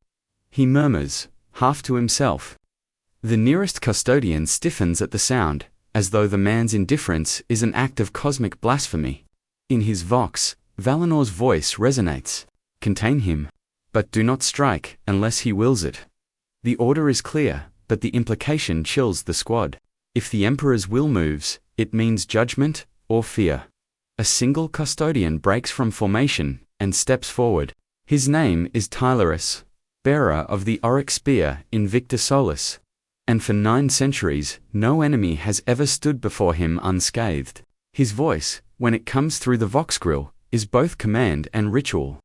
He murmurs, half to himself. The nearest custodian stiffens at the sound, as though the man's indifference is an act of cosmic blasphemy. In his vox, Valinor's voice resonates. Contain him. But do not strike unless he wills it. The order is clear, but the implication chills the squad. If the Emperor's will moves, it means judgment or fear. A single custodian breaks from formation and steps forward. His name is Tylorus, bearer of the Auric spear Invicta Solis. And for 9 centuries, no enemy has ever stood before him unscathed. His voice, when it comes through the Vox grill, is both command and ritual.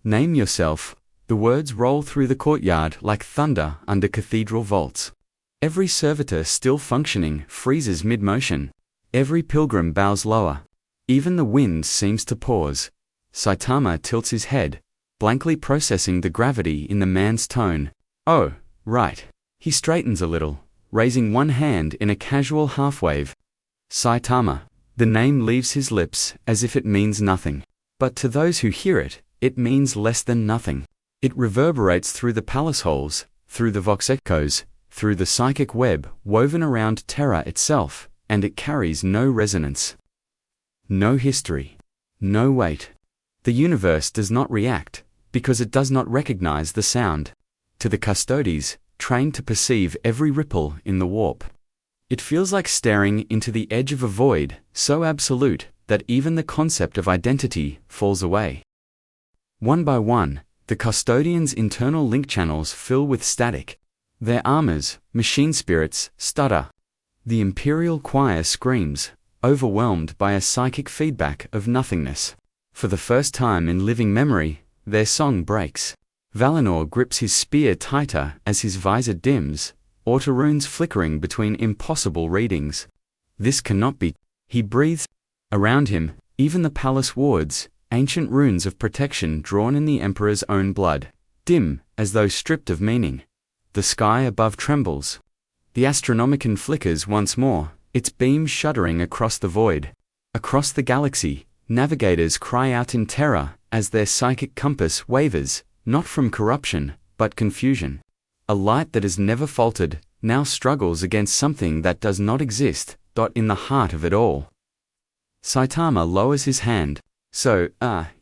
Name yourself. The words roll through the courtyard like thunder under cathedral vaults. Every servitor still functioning freezes mid-motion. Every pilgrim bows lower. Even the wind seems to pause. Saitama tilts his head, blankly processing the gravity in the man's tone. Oh, right. He straightens a little, raising one hand in a casual half-wave. Saitama. The name leaves his lips as if it means nothing. But to those who hear it, it means less than nothing. It reverberates through the palace halls, through the vox echoes, through the psychic web woven around Terra itself, and it carries no resonance. No history. No weight. The universe does not react, because it does not recognize the sound. To the custodes, trained to perceive every ripple in the warp, it feels like staring into the edge of a void, so absolute that even the concept of identity falls away. One by one, the custodians' internal link channels fill with static. Their armors, machine spirits, stutter. The imperial choir screams, overwhelmed by a psychic feedback of nothingness. For the first time in living memory, their song breaks. Valinor grips his spear tighter as his visor dims, autorunes flickering between impossible readings. This cannot be. He breathes. Around him, even the palace wards, ancient runes of protection drawn in the Emperor's own blood, dim, as though stripped of meaning. The sky above trembles. The Astronomicon flickers once more, its beams shuddering across the void. Across the galaxy, navigators cry out in terror as their psychic compass wavers, not from corruption, but confusion. A light that has never faltered, now struggles against something that does not exist, in the heart of it all. Saitama lowers his hand. So,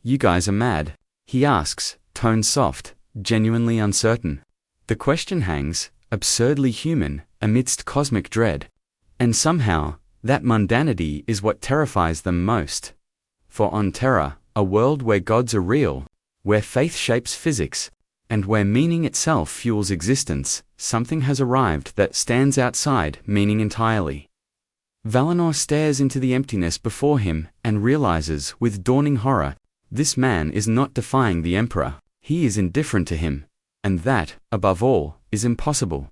you guys are mad? He asks, tone soft, genuinely uncertain. The question hangs, absurdly human, amidst cosmic dread. And somehow, That mundanity is what terrifies them most. For on Terra, a world where gods are real, where faith shapes physics, and where meaning itself fuels existence, something has arrived that stands outside meaning entirely. Valinor stares into the emptiness before him and realizes, with dawning horror, this man is not defying the Emperor, he is indifferent to him, and that, above all, is impossible.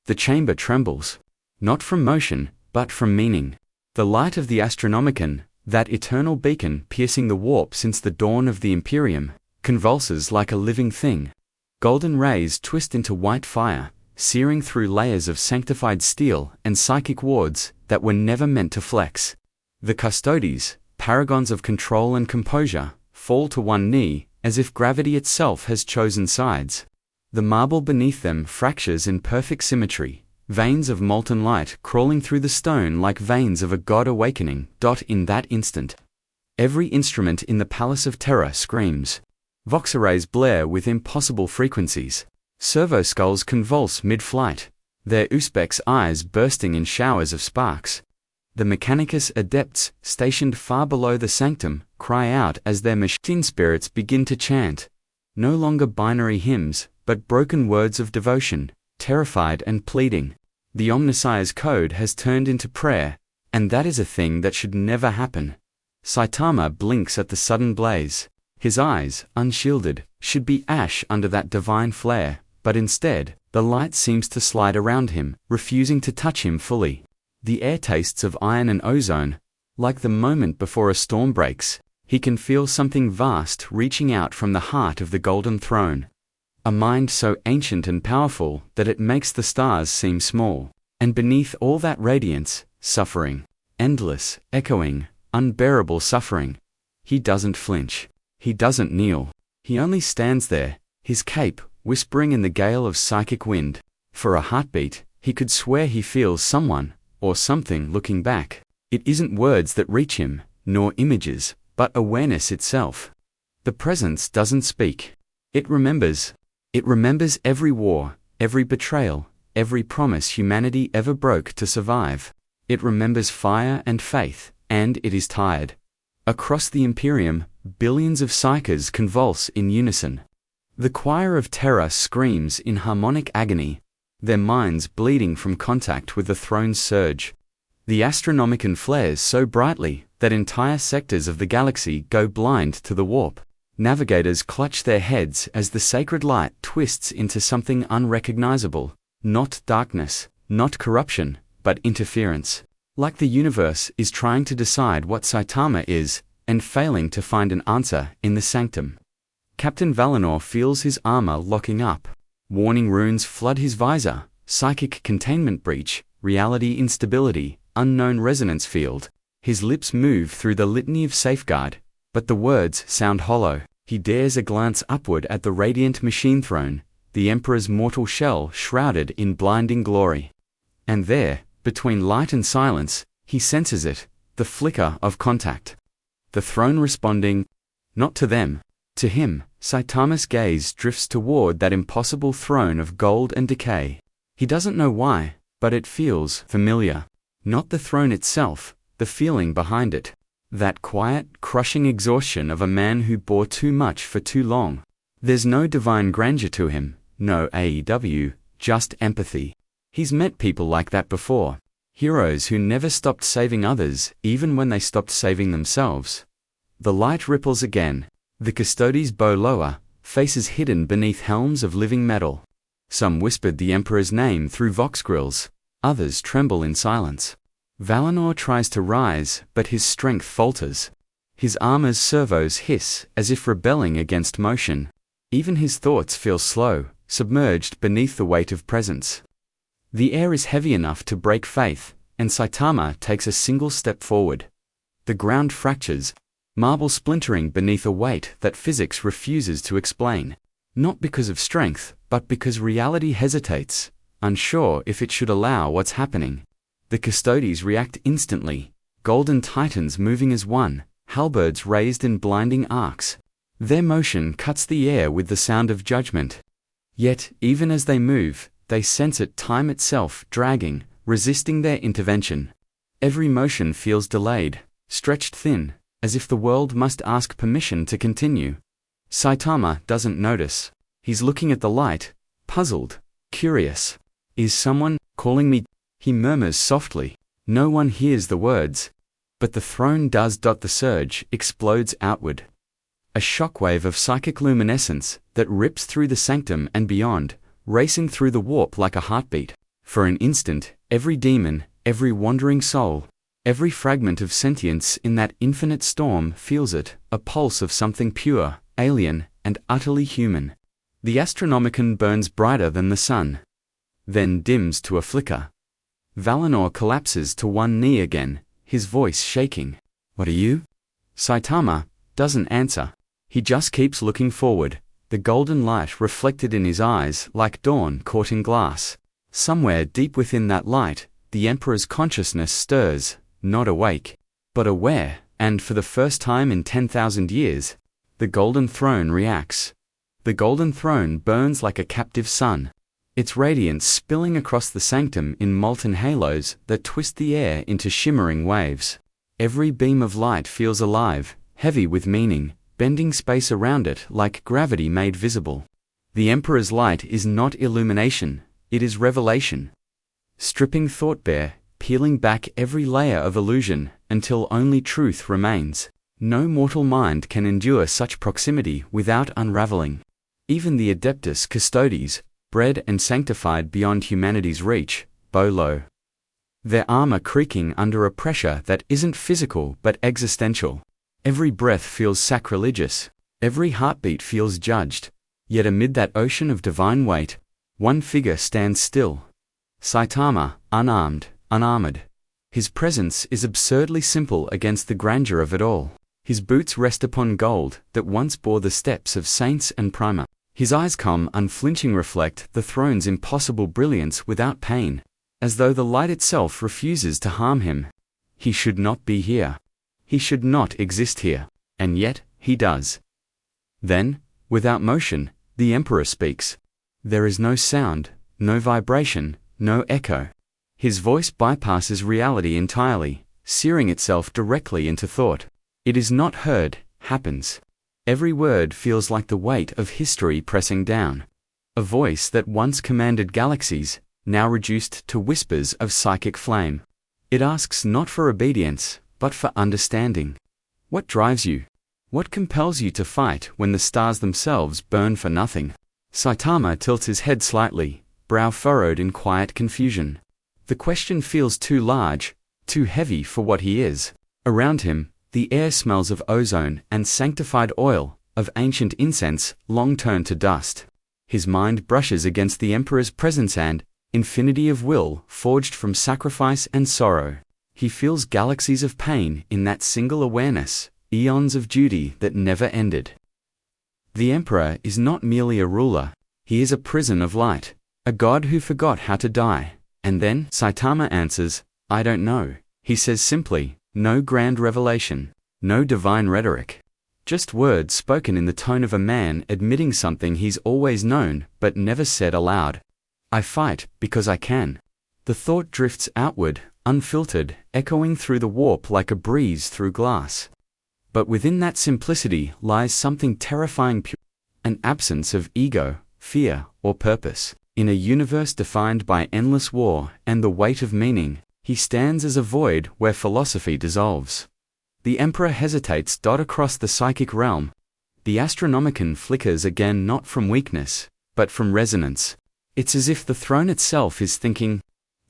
The chamber trembles, not from motion, but from meaning. The light of the Astronomicon, that eternal beacon piercing the warp since the dawn of the Imperium, convulses like a living thing. Golden rays twist into white fire, searing through layers of sanctified steel and psychic wards that were never meant to flex. The Custodes, paragons of control and composure, fall to one knee, as if gravity itself has chosen sides. The marble beneath them fractures in perfect symmetry, veins of molten light crawling through the stone like veins of a god awakening. In that instant, every instrument in the Palace of Terra screams. Vox arrays blare with impossible frequencies. Servo skulls convulse mid-flight, their Usbek's eyes bursting in showers of sparks. The Mechanicus adepts, stationed far below the sanctum, cry out as their machine spirits begin to chant. No longer binary hymns, but broken words of devotion, terrified and pleading. The Omnissiah's code has turned into prayer, and that is a thing that should never happen. Saitama blinks at the sudden blaze. His eyes, unshielded, should be ash under that divine flare, but instead, the light seems to slide around him, refusing to touch him fully. The air tastes of iron and ozone. Like the moment before a storm breaks, he can feel something vast reaching out from the heart of the golden throne. A mind so ancient and powerful that it makes the stars seem small. And beneath all that radiance, suffering. Endless, echoing, unbearable suffering. He doesn't flinch. He doesn't kneel. He only stands there, his cape whispering in the gale of psychic wind. For a heartbeat, he could swear he feels someone, or something looking back. It isn't words that reach him, nor images, but awareness itself. The presence doesn't speak. It remembers. It remembers every war, every betrayal, every promise humanity ever broke to survive. It remembers fire and faith, and it is tired. Across the Imperium, billions of psychers convulse in unison. The choir of Terra screams in harmonic agony, their minds bleeding from contact with the throne's surge. The Astronomicon flares so brightly that entire sectors of the galaxy go blind to the warp. Navigators clutch their heads as the sacred light twists into something unrecognizable, not darkness, not corruption, but interference. Like the universe is trying to decide what Saitama is, and failing to find an answer in the sanctum. Captain Valinor feels his armor locking up. Warning runes flood his visor, psychic containment breach, reality instability, unknown resonance field. His lips move through the litany of safeguard, but the words sound hollow. He dares a glance upward at the radiant machine throne, the Emperor's mortal shell shrouded in blinding glory. And there, between light and silence, he senses it, the flicker of contact. The throne responding, not to them, to him. Saitama's gaze drifts toward that impossible throne of gold and decay. He doesn't know why, but it feels familiar. Not the throne itself, the feeling behind it. That quiet, crushing exhaustion of a man who bore too much for too long. There's no divine grandeur to him, no AEW, just empathy. He's met people like that before. Heroes who never stopped saving others, even when they stopped saving themselves. The light ripples again. The Custodes bow lower, faces hidden beneath helms of living metal. Some whispered the Emperor's name through vox grills, others tremble in silence. Valinor tries to rise, but his strength falters. His armor's servos hiss, as if rebelling against motion. Even his thoughts feel slow, submerged beneath the weight of presence. The air is heavy enough to break faith, and Saitama takes a single step forward. The ground fractures, marble splintering beneath a weight that physics refuses to explain. Not because of strength, but because reality hesitates, unsure if it should allow what's happening. The Custodes react instantly, golden titans moving as one, halberds raised in blinding arcs. Their motion cuts the air with the sound of judgment. Yet, even as they move, they sense it, time itself dragging, resisting their intervention. Every motion feels delayed, stretched thin, as if the world must ask permission to continue. Saitama doesn't notice. He's looking at the light, puzzled, curious. Is someone calling me? He murmurs softly. No one hears the words. But the throne does. The surge explodes outward. A shockwave of psychic luminescence that rips through the sanctum and beyond, racing through the warp like a heartbeat. For an instant, every demon, every wandering soul, every fragment of sentience in that infinite storm feels it, a pulse of something pure, alien, and utterly human. The Astronomicon burns brighter than the sun, then dims to a flicker. Valinor collapses to one knee again, his voice shaking. What are you? Saitama doesn't answer. He just keeps looking forward, the golden light reflected in his eyes like dawn caught in glass. Somewhere deep within that light, the Emperor's consciousness stirs, not awake, but aware, and for the first time in 10,000 years, the Golden Throne reacts. The Golden Throne burns like a captive sun, its radiance spilling across the sanctum in molten halos that twist the air into shimmering waves. Every beam of light feels alive, heavy with meaning, bending space around it like gravity made visible. The Emperor's light is not illumination, it is revelation. Stripping thought bare, peeling back every layer of illusion until only truth remains. No mortal mind can endure such proximity without unraveling. Even the Adeptus Custodes, bred and sanctified beyond humanity's reach, bow low. Their armor creaking under a pressure that isn't physical but existential. Every breath feels sacrilegious, every heartbeat feels judged. Yet amid that ocean of divine weight, one figure stands still. Saitama, unarmed, unarmored. His presence is absurdly simple against the grandeur of it all. His boots rest upon gold that once bore the steps of saints and prima. His eyes calm, unflinching, reflect the throne's impossible brilliance without pain, as though the light itself refuses to harm him. He should not be here. He should not exist here, and yet he does. Then, without motion, the Emperor speaks. There is no sound, no vibration, no echo. His voice bypasses reality entirely, searing itself directly into thought. It is not heard, happens. Every word feels like the weight of history pressing down. A voice that once commanded galaxies, now reduced to whispers of psychic flame. It asks not for obedience, but for understanding. What drives you? What compels you to fight when the stars themselves burn for nothing? Saitama tilts his head slightly, brow furrowed in quiet confusion. The question feels too large, too heavy for what he is. Around him, the air smells of ozone and sanctified oil, of ancient incense, long turned to dust. His mind brushes against the Emperor's presence and infinity of will forged from sacrifice and sorrow. He feels galaxies of pain in that single awareness, eons of duty that never ended. The Emperor is not merely a ruler, he is a prison of light, a god who forgot how to die. And then Saitama answers, I don't know. He says simply, no grand revelation, no divine rhetoric. Just words spoken in the tone of a man admitting something he's always known but never said aloud. I fight because I can. The thought drifts outward, unfiltered, echoing through the warp like a breeze through glass. But within that simplicity lies something terrifying pure, an absence of ego, fear, or purpose. In a universe defined by endless war and the weight of meaning, he stands as a void where philosophy dissolves. The Emperor hesitates. Across the psychic realm, the Astronomicon flickers again, not from weakness, but from resonance. It's as if the throne itself is thinking.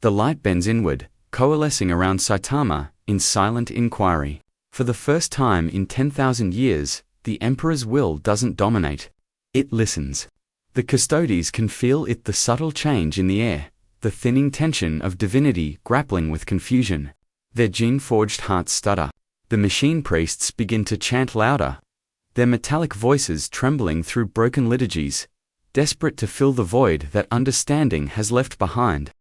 The light bends inward, coalescing around Saitama, in silent inquiry. For the first time in 10,000 years, the Emperor's will doesn't dominate. It listens. The Custodes can feel it, the subtle change in the air, the thinning tension of divinity grappling with confusion. Their gene-forged hearts stutter. The machine priests begin to chant louder, their metallic voices trembling through broken liturgies, desperate to fill the void that understanding has left behind.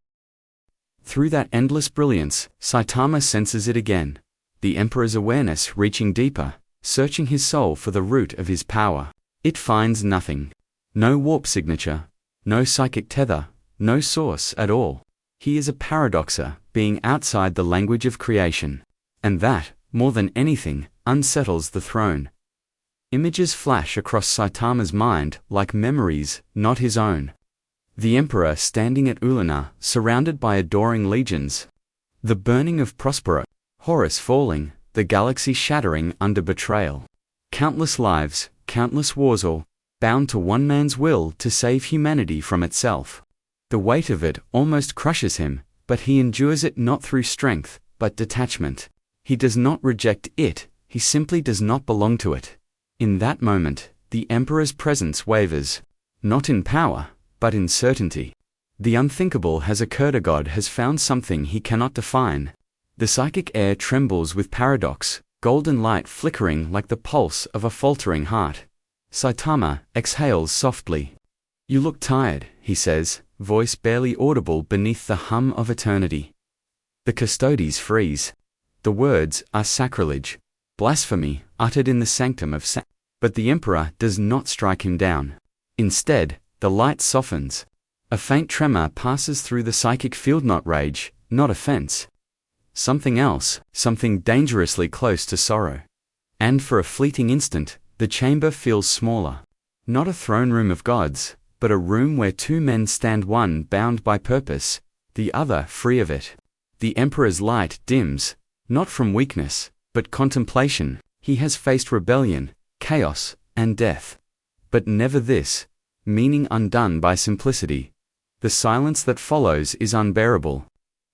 Through that endless brilliance, Saitama senses it again, the Emperor's awareness reaching deeper, searching his soul for the root of his power. It finds nothing. No warp signature, no psychic tether, no source at all. He is a paradoxer, being outside the language of creation. And that, more than anything, unsettles the throne. Images flash across Saitama's mind like memories, not his own. The Emperor standing at Ulana, surrounded by adoring legions. The burning of Prospero. Horus falling, the galaxy shattering under betrayal. Countless lives, countless wars all, bound to one man's will to save humanity from itself. The weight of it almost crushes him, but he endures it not through strength, but detachment. He does not reject it, he simply does not belong to it. In that moment, the Emperor's presence wavers. Not in power, but in certainty. The unthinkable has occurred. A god has found something he cannot define. The psychic air trembles with paradox, golden light flickering like the pulse of a faltering heart. Saitama exhales softly. "You look tired," he says, voice barely audible beneath the hum of eternity. The custodes freeze. The words are sacrilege, blasphemy, uttered in the sanctum of But the Emperor does not strike him down. Instead, the light softens. A faint tremor passes through the psychic field, not rage, not offense. Something else, something dangerously close to sorrow. And for a fleeting instant, the chamber feels smaller. Not a throne room of gods, but a room where two men stand, one bound by purpose, the other free of it. The Emperor's light dims, not from weakness, but contemplation. He has faced rebellion, chaos, and death. But never this, meaning undone by simplicity. The silence that follows is unbearable.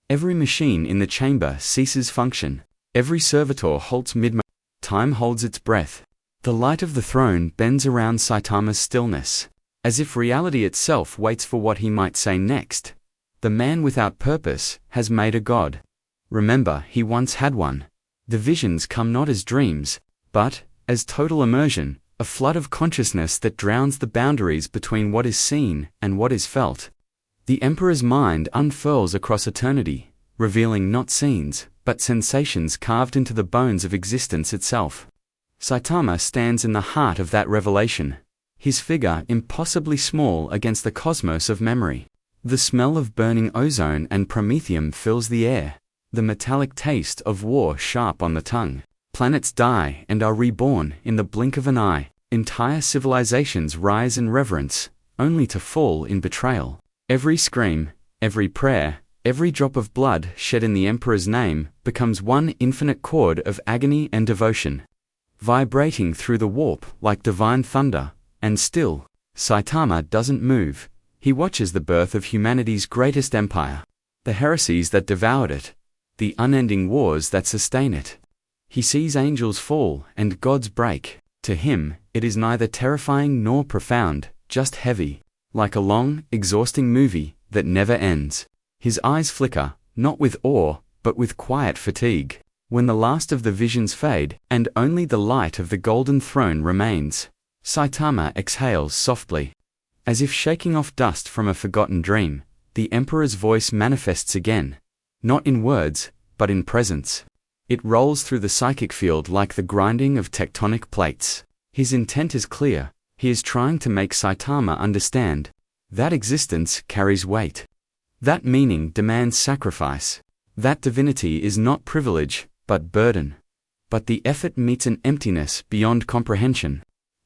Every machine in the chamber ceases function. Every servitor halts mid-motion. Time holds its breath. The light of the throne bends around Saitama's stillness, as if reality itself waits for what he might say next. The man without purpose has made a god. Remember, he once had one. The visions come not as dreams, but as total immersion, a flood of consciousness that drowns the boundaries between what is seen and what is felt. The Emperor's mind unfurls across eternity, revealing not scenes, but sensations carved into the bones of existence itself. Saitama stands in the heart of that revelation, his figure impossibly small against the cosmos of memory. The smell of burning ozone and promethium fills the air, the metallic taste of war sharp on the tongue. Planets die and are reborn in the blink of an eye. Entire civilizations rise in reverence, only to fall in betrayal. Every scream, every prayer, every drop of blood shed in the Emperor's name becomes one infinite chord of agony and devotion, vibrating through the warp like divine thunder. And still, Saitama doesn't move. He watches the birth of humanity's greatest empire, the heresies that devoured it, the unending wars that sustain it. He sees angels fall and gods break. To him, it is neither terrifying nor profound, just heavy, like a long, exhausting movie that never ends. His eyes flicker, not with awe, but with quiet fatigue. When the last of the visions fade, and only the light of the golden throne remains, Saitama exhales softly. As if shaking off dust from a forgotten dream, the Emperor's voice manifests again. Not in words, but in presence. It rolls through the psychic field like the grinding of tectonic plates. His intent is clear. He is trying to make Saitama understand that existence carries weight. That meaning demands sacrifice. That divinity is not privilege, but burden. But the effort meets an emptiness beyond comprehension.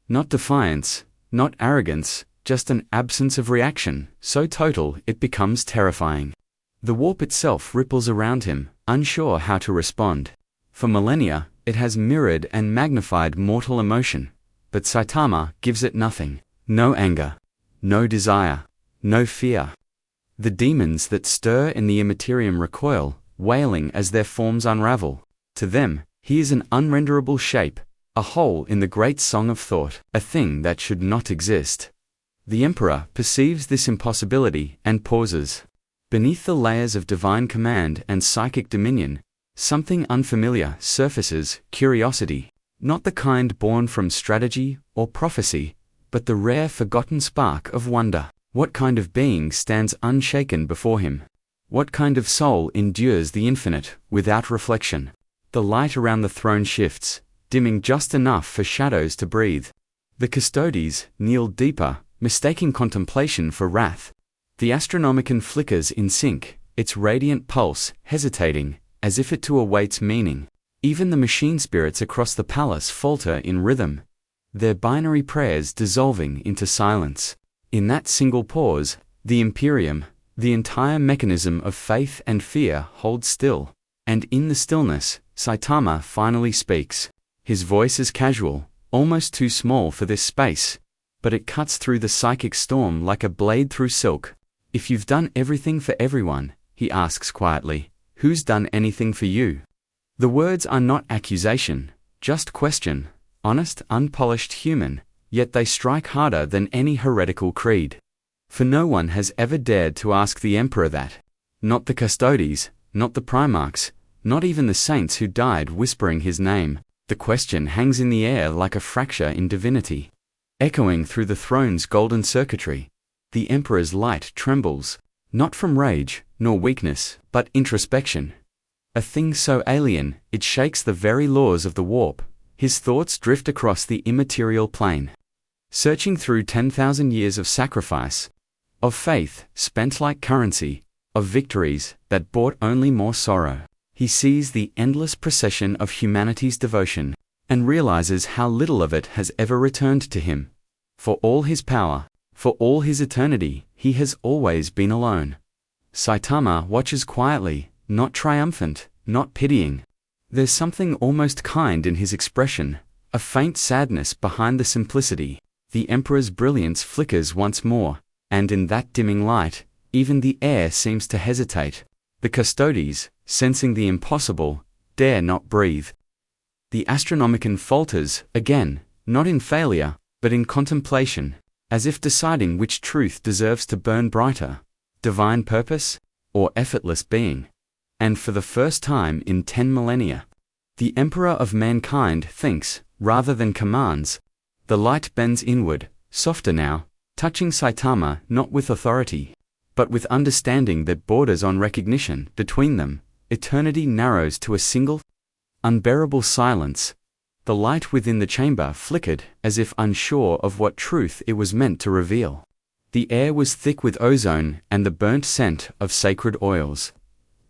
Not defiance, not arrogance, just an absence of reaction, so total it becomes terrifying. The warp itself ripples around him, unsure how to respond. For millennia, it has mirrored and magnified mortal emotion, but Saitama gives it nothing. No anger, no desire, no fear. The demons that stir in the immaterium recoil, wailing as their forms unravel. To them, he is an unrenderable shape, a hole in the great song of thought, a thing that should not exist. The Emperor perceives this impossibility and pauses. Beneath the layers of divine command and psychic dominion, something unfamiliar surfaces: curiosity. Not the kind born from strategy or prophecy, but the rare forgotten spark of wonder. What kind of being stands unshaken before him? What kind of soul endures the infinite without reflection? The light around the throne shifts, dimming just enough for shadows to breathe. The custodes kneel deeper, mistaking contemplation for wrath. The astronomicon flickers in sync, its radiant pulse hesitating, as if it too awaits meaning. Even the machine spirits across the palace falter in rhythm, their binary prayers dissolving into silence. In that single pause, the Imperium, the entire mechanism of faith and fear, holds still. And in the stillness, Saitama finally speaks. His voice is casual, almost too small for this space, but it cuts through the psychic storm like a blade through silk. If you've done everything for everyone, he asks quietly, who's done anything for you? The words are not accusation, just question, honest, unpolished human, yet they strike harder than any heretical creed. For no one has ever dared to ask the Emperor that. Not the Custodes, not the Primarchs, not even the saints who died whispering his name. The question hangs in the air like a fracture in divinity. Echoing through the throne's golden circuitry, the Emperor's light trembles, not from rage, nor weakness, but introspection. A thing so alien, it shakes the very laws of the warp. His thoughts drift across the immaterial plane. Searching through 10,000 years of sacrifice, of faith spent like currency, of victories that brought only more sorrow, he sees the endless procession of humanity's devotion, and realizes how little of it has ever returned to him. For all his power, for all his eternity, he has always been alone. Saitama watches quietly, not triumphant, not pitying. There's something almost kind in his expression, a faint sadness behind the simplicity. The Emperor's brilliance flickers once more, and in that dimming light, even the air seems to hesitate. The Custodes, sensing the impossible, dare not breathe. The Astronomicon falters, again, not in failure, but in contemplation, as if deciding which truth deserves to burn brighter, divine purpose, or effortless being. And for the first time in 10 millennia, the Emperor of mankind thinks, rather than commands. The light bends inward, softer now, touching Saitama not with authority, but with understanding that borders on recognition. Between them, eternity narrows to a single, unbearable silence. The light within the chamber flickered, as if unsure of what truth it was meant to reveal. The air was thick with ozone and the burnt scent of sacred oils,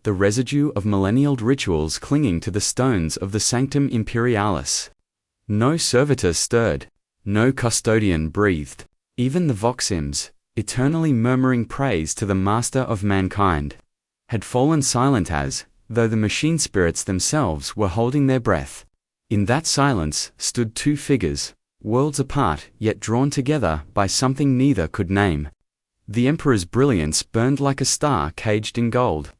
the residue of millennial rituals clinging to the stones of the Sanctum Imperialis. No servitor stirred, no custodian breathed. Even the Vox Imps, eternally murmuring praise to the Master of mankind, had fallen silent as, though the machine spirits themselves were holding their breath. In that silence stood two figures, worlds apart yet drawn together by something neither could name. The Emperor's brilliance burned like a star caged in gold,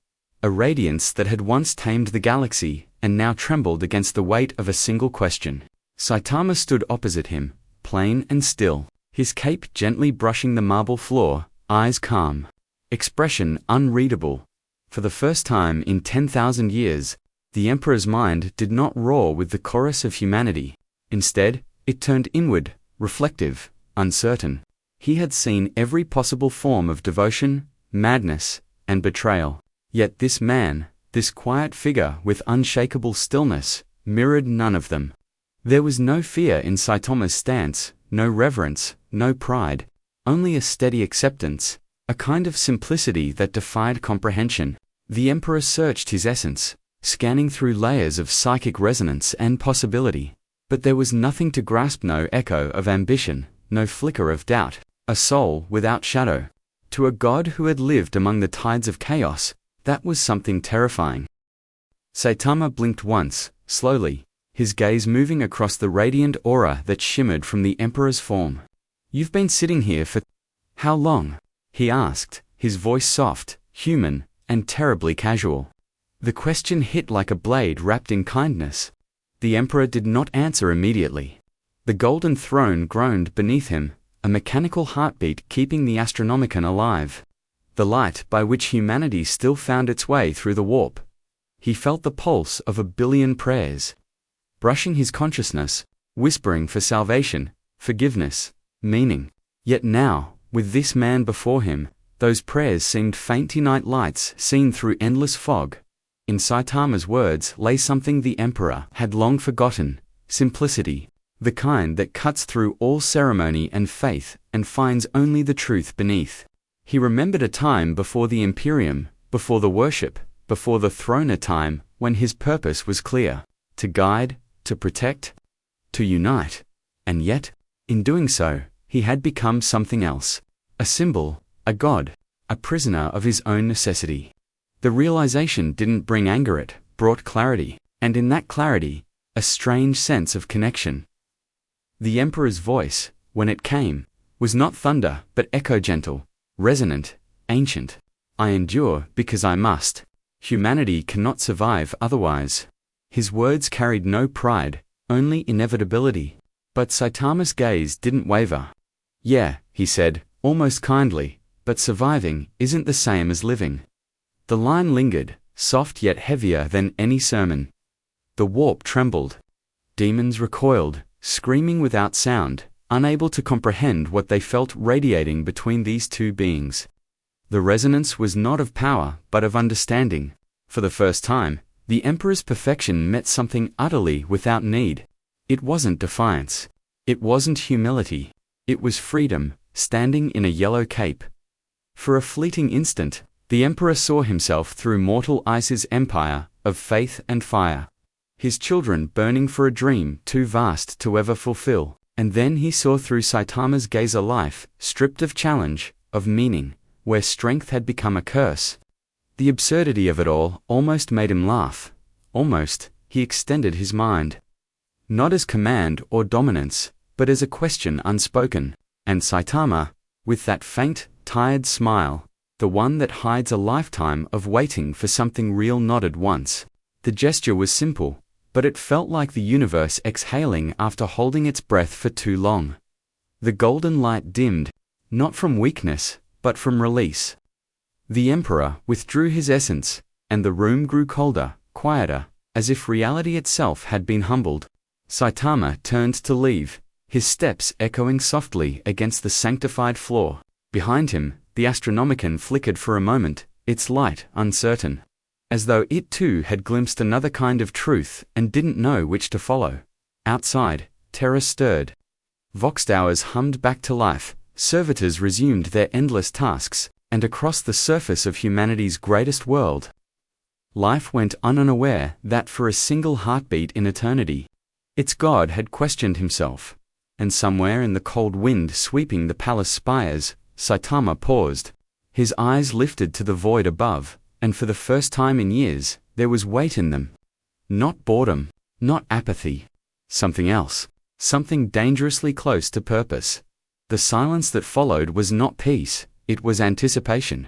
a radiance that had once tamed the galaxy and now trembled against the weight of a single question. Saitama stood opposite him, plain and still, his cape gently brushing the marble floor, eyes calm, expression unreadable. For the first time in 10,000 years, the Emperor's mind did not roar with the chorus of humanity. Instead, it turned inward, reflective, uncertain. He had seen every possible form of devotion, madness, and betrayal. Yet this man, this quiet figure with unshakable stillness, mirrored none of them. There was no fear in Saitama's stance, no reverence, no pride, only a steady acceptance, a kind of simplicity that defied comprehension. The Emperor searched his essence, scanning through layers of psychic resonance and possibility. But there was nothing to grasp, no echo of ambition, no flicker of doubt, a soul without shadow. To a god who had lived among the tides of chaos, that was something terrifying. Saitama blinked once, slowly, his gaze moving across the radiant aura that shimmered from the Emperor's form. "You've been sitting here for how long?" he asked, his voice soft, human, and terribly casual. The question hit like a blade wrapped in kindness. The Emperor did not answer immediately. The golden throne groaned beneath him, a mechanical heartbeat keeping the Astronomicon alive, the light by which humanity still found its way through the warp. He felt the pulse of 1,000,000,000 prayers, brushing his consciousness, whispering for salvation, forgiveness, meaning. Yet now, with this man before him, those prayers seemed faint night lights seen through endless fog. In Saitama's words lay something the Emperor had long forgotten: simplicity, the kind that cuts through all ceremony and faith and finds only the truth beneath. He remembered a time before the Imperium, before the worship, before the throne, a time when his purpose was clear: to guide, to protect, to unite. And yet, in doing so, he had become something else: a symbol, a god, a prisoner of his own necessity. The realization didn't bring anger, it brought clarity, and in that clarity, a strange sense of connection. The emperor's voice, when it came, was not thunder but echo, gentle, resonant, ancient. I endure because I must. Humanity cannot survive otherwise. His words carried no pride, only inevitability. But Saitama's gaze didn't waver. Yeah, he said, almost kindly, but surviving isn't the same as living. The line lingered, soft yet heavier than any sermon. The warp trembled. Demons recoiled, screaming without sound, unable to comprehend what they felt radiating between these two beings. The resonance was not of power, but of understanding. For the first time, the Emperor's perfection met something utterly without need. It wasn't defiance. It wasn't humility. It was freedom, standing in a yellow cape. For a fleeting instant, the Emperor saw himself through mortal Ice's empire of faith and fire. His children burning for a dream too vast to ever fulfill. And then he saw through Saitama's gaze a life, stripped of challenge, of meaning, where strength had become a curse. The absurdity of it all almost made him laugh. Almost, he extended his mind. Not as command or dominance, but as a question unspoken. And Saitama, with that faint, tired smile, the one that hides a lifetime of waiting for something real, nodded once. The gesture was simple, but it felt like the universe exhaling after holding its breath for too long. The golden light dimmed, not from weakness, but from release. The Emperor withdrew his essence, and the room grew colder, quieter, as if reality itself had been humbled. Saitama turned to leave, his steps echoing softly against the sanctified floor. Behind him, the Astronomicon flickered for a moment, its light uncertain, as though it too had glimpsed another kind of truth and didn't know which to follow. Outside, terror stirred. Vox towers hummed back to life, servitors resumed their endless tasks, and across the surface of humanity's greatest world, life went on, unaware that for a single heartbeat in eternity, its god had questioned himself. And somewhere in the cold wind sweeping the palace spires, Saitama paused. His eyes lifted to the void above, and for the first time in years, there was weight in them. Not boredom, not apathy. Something else. Something dangerously close to purpose. The silence that followed was not peace, it was anticipation.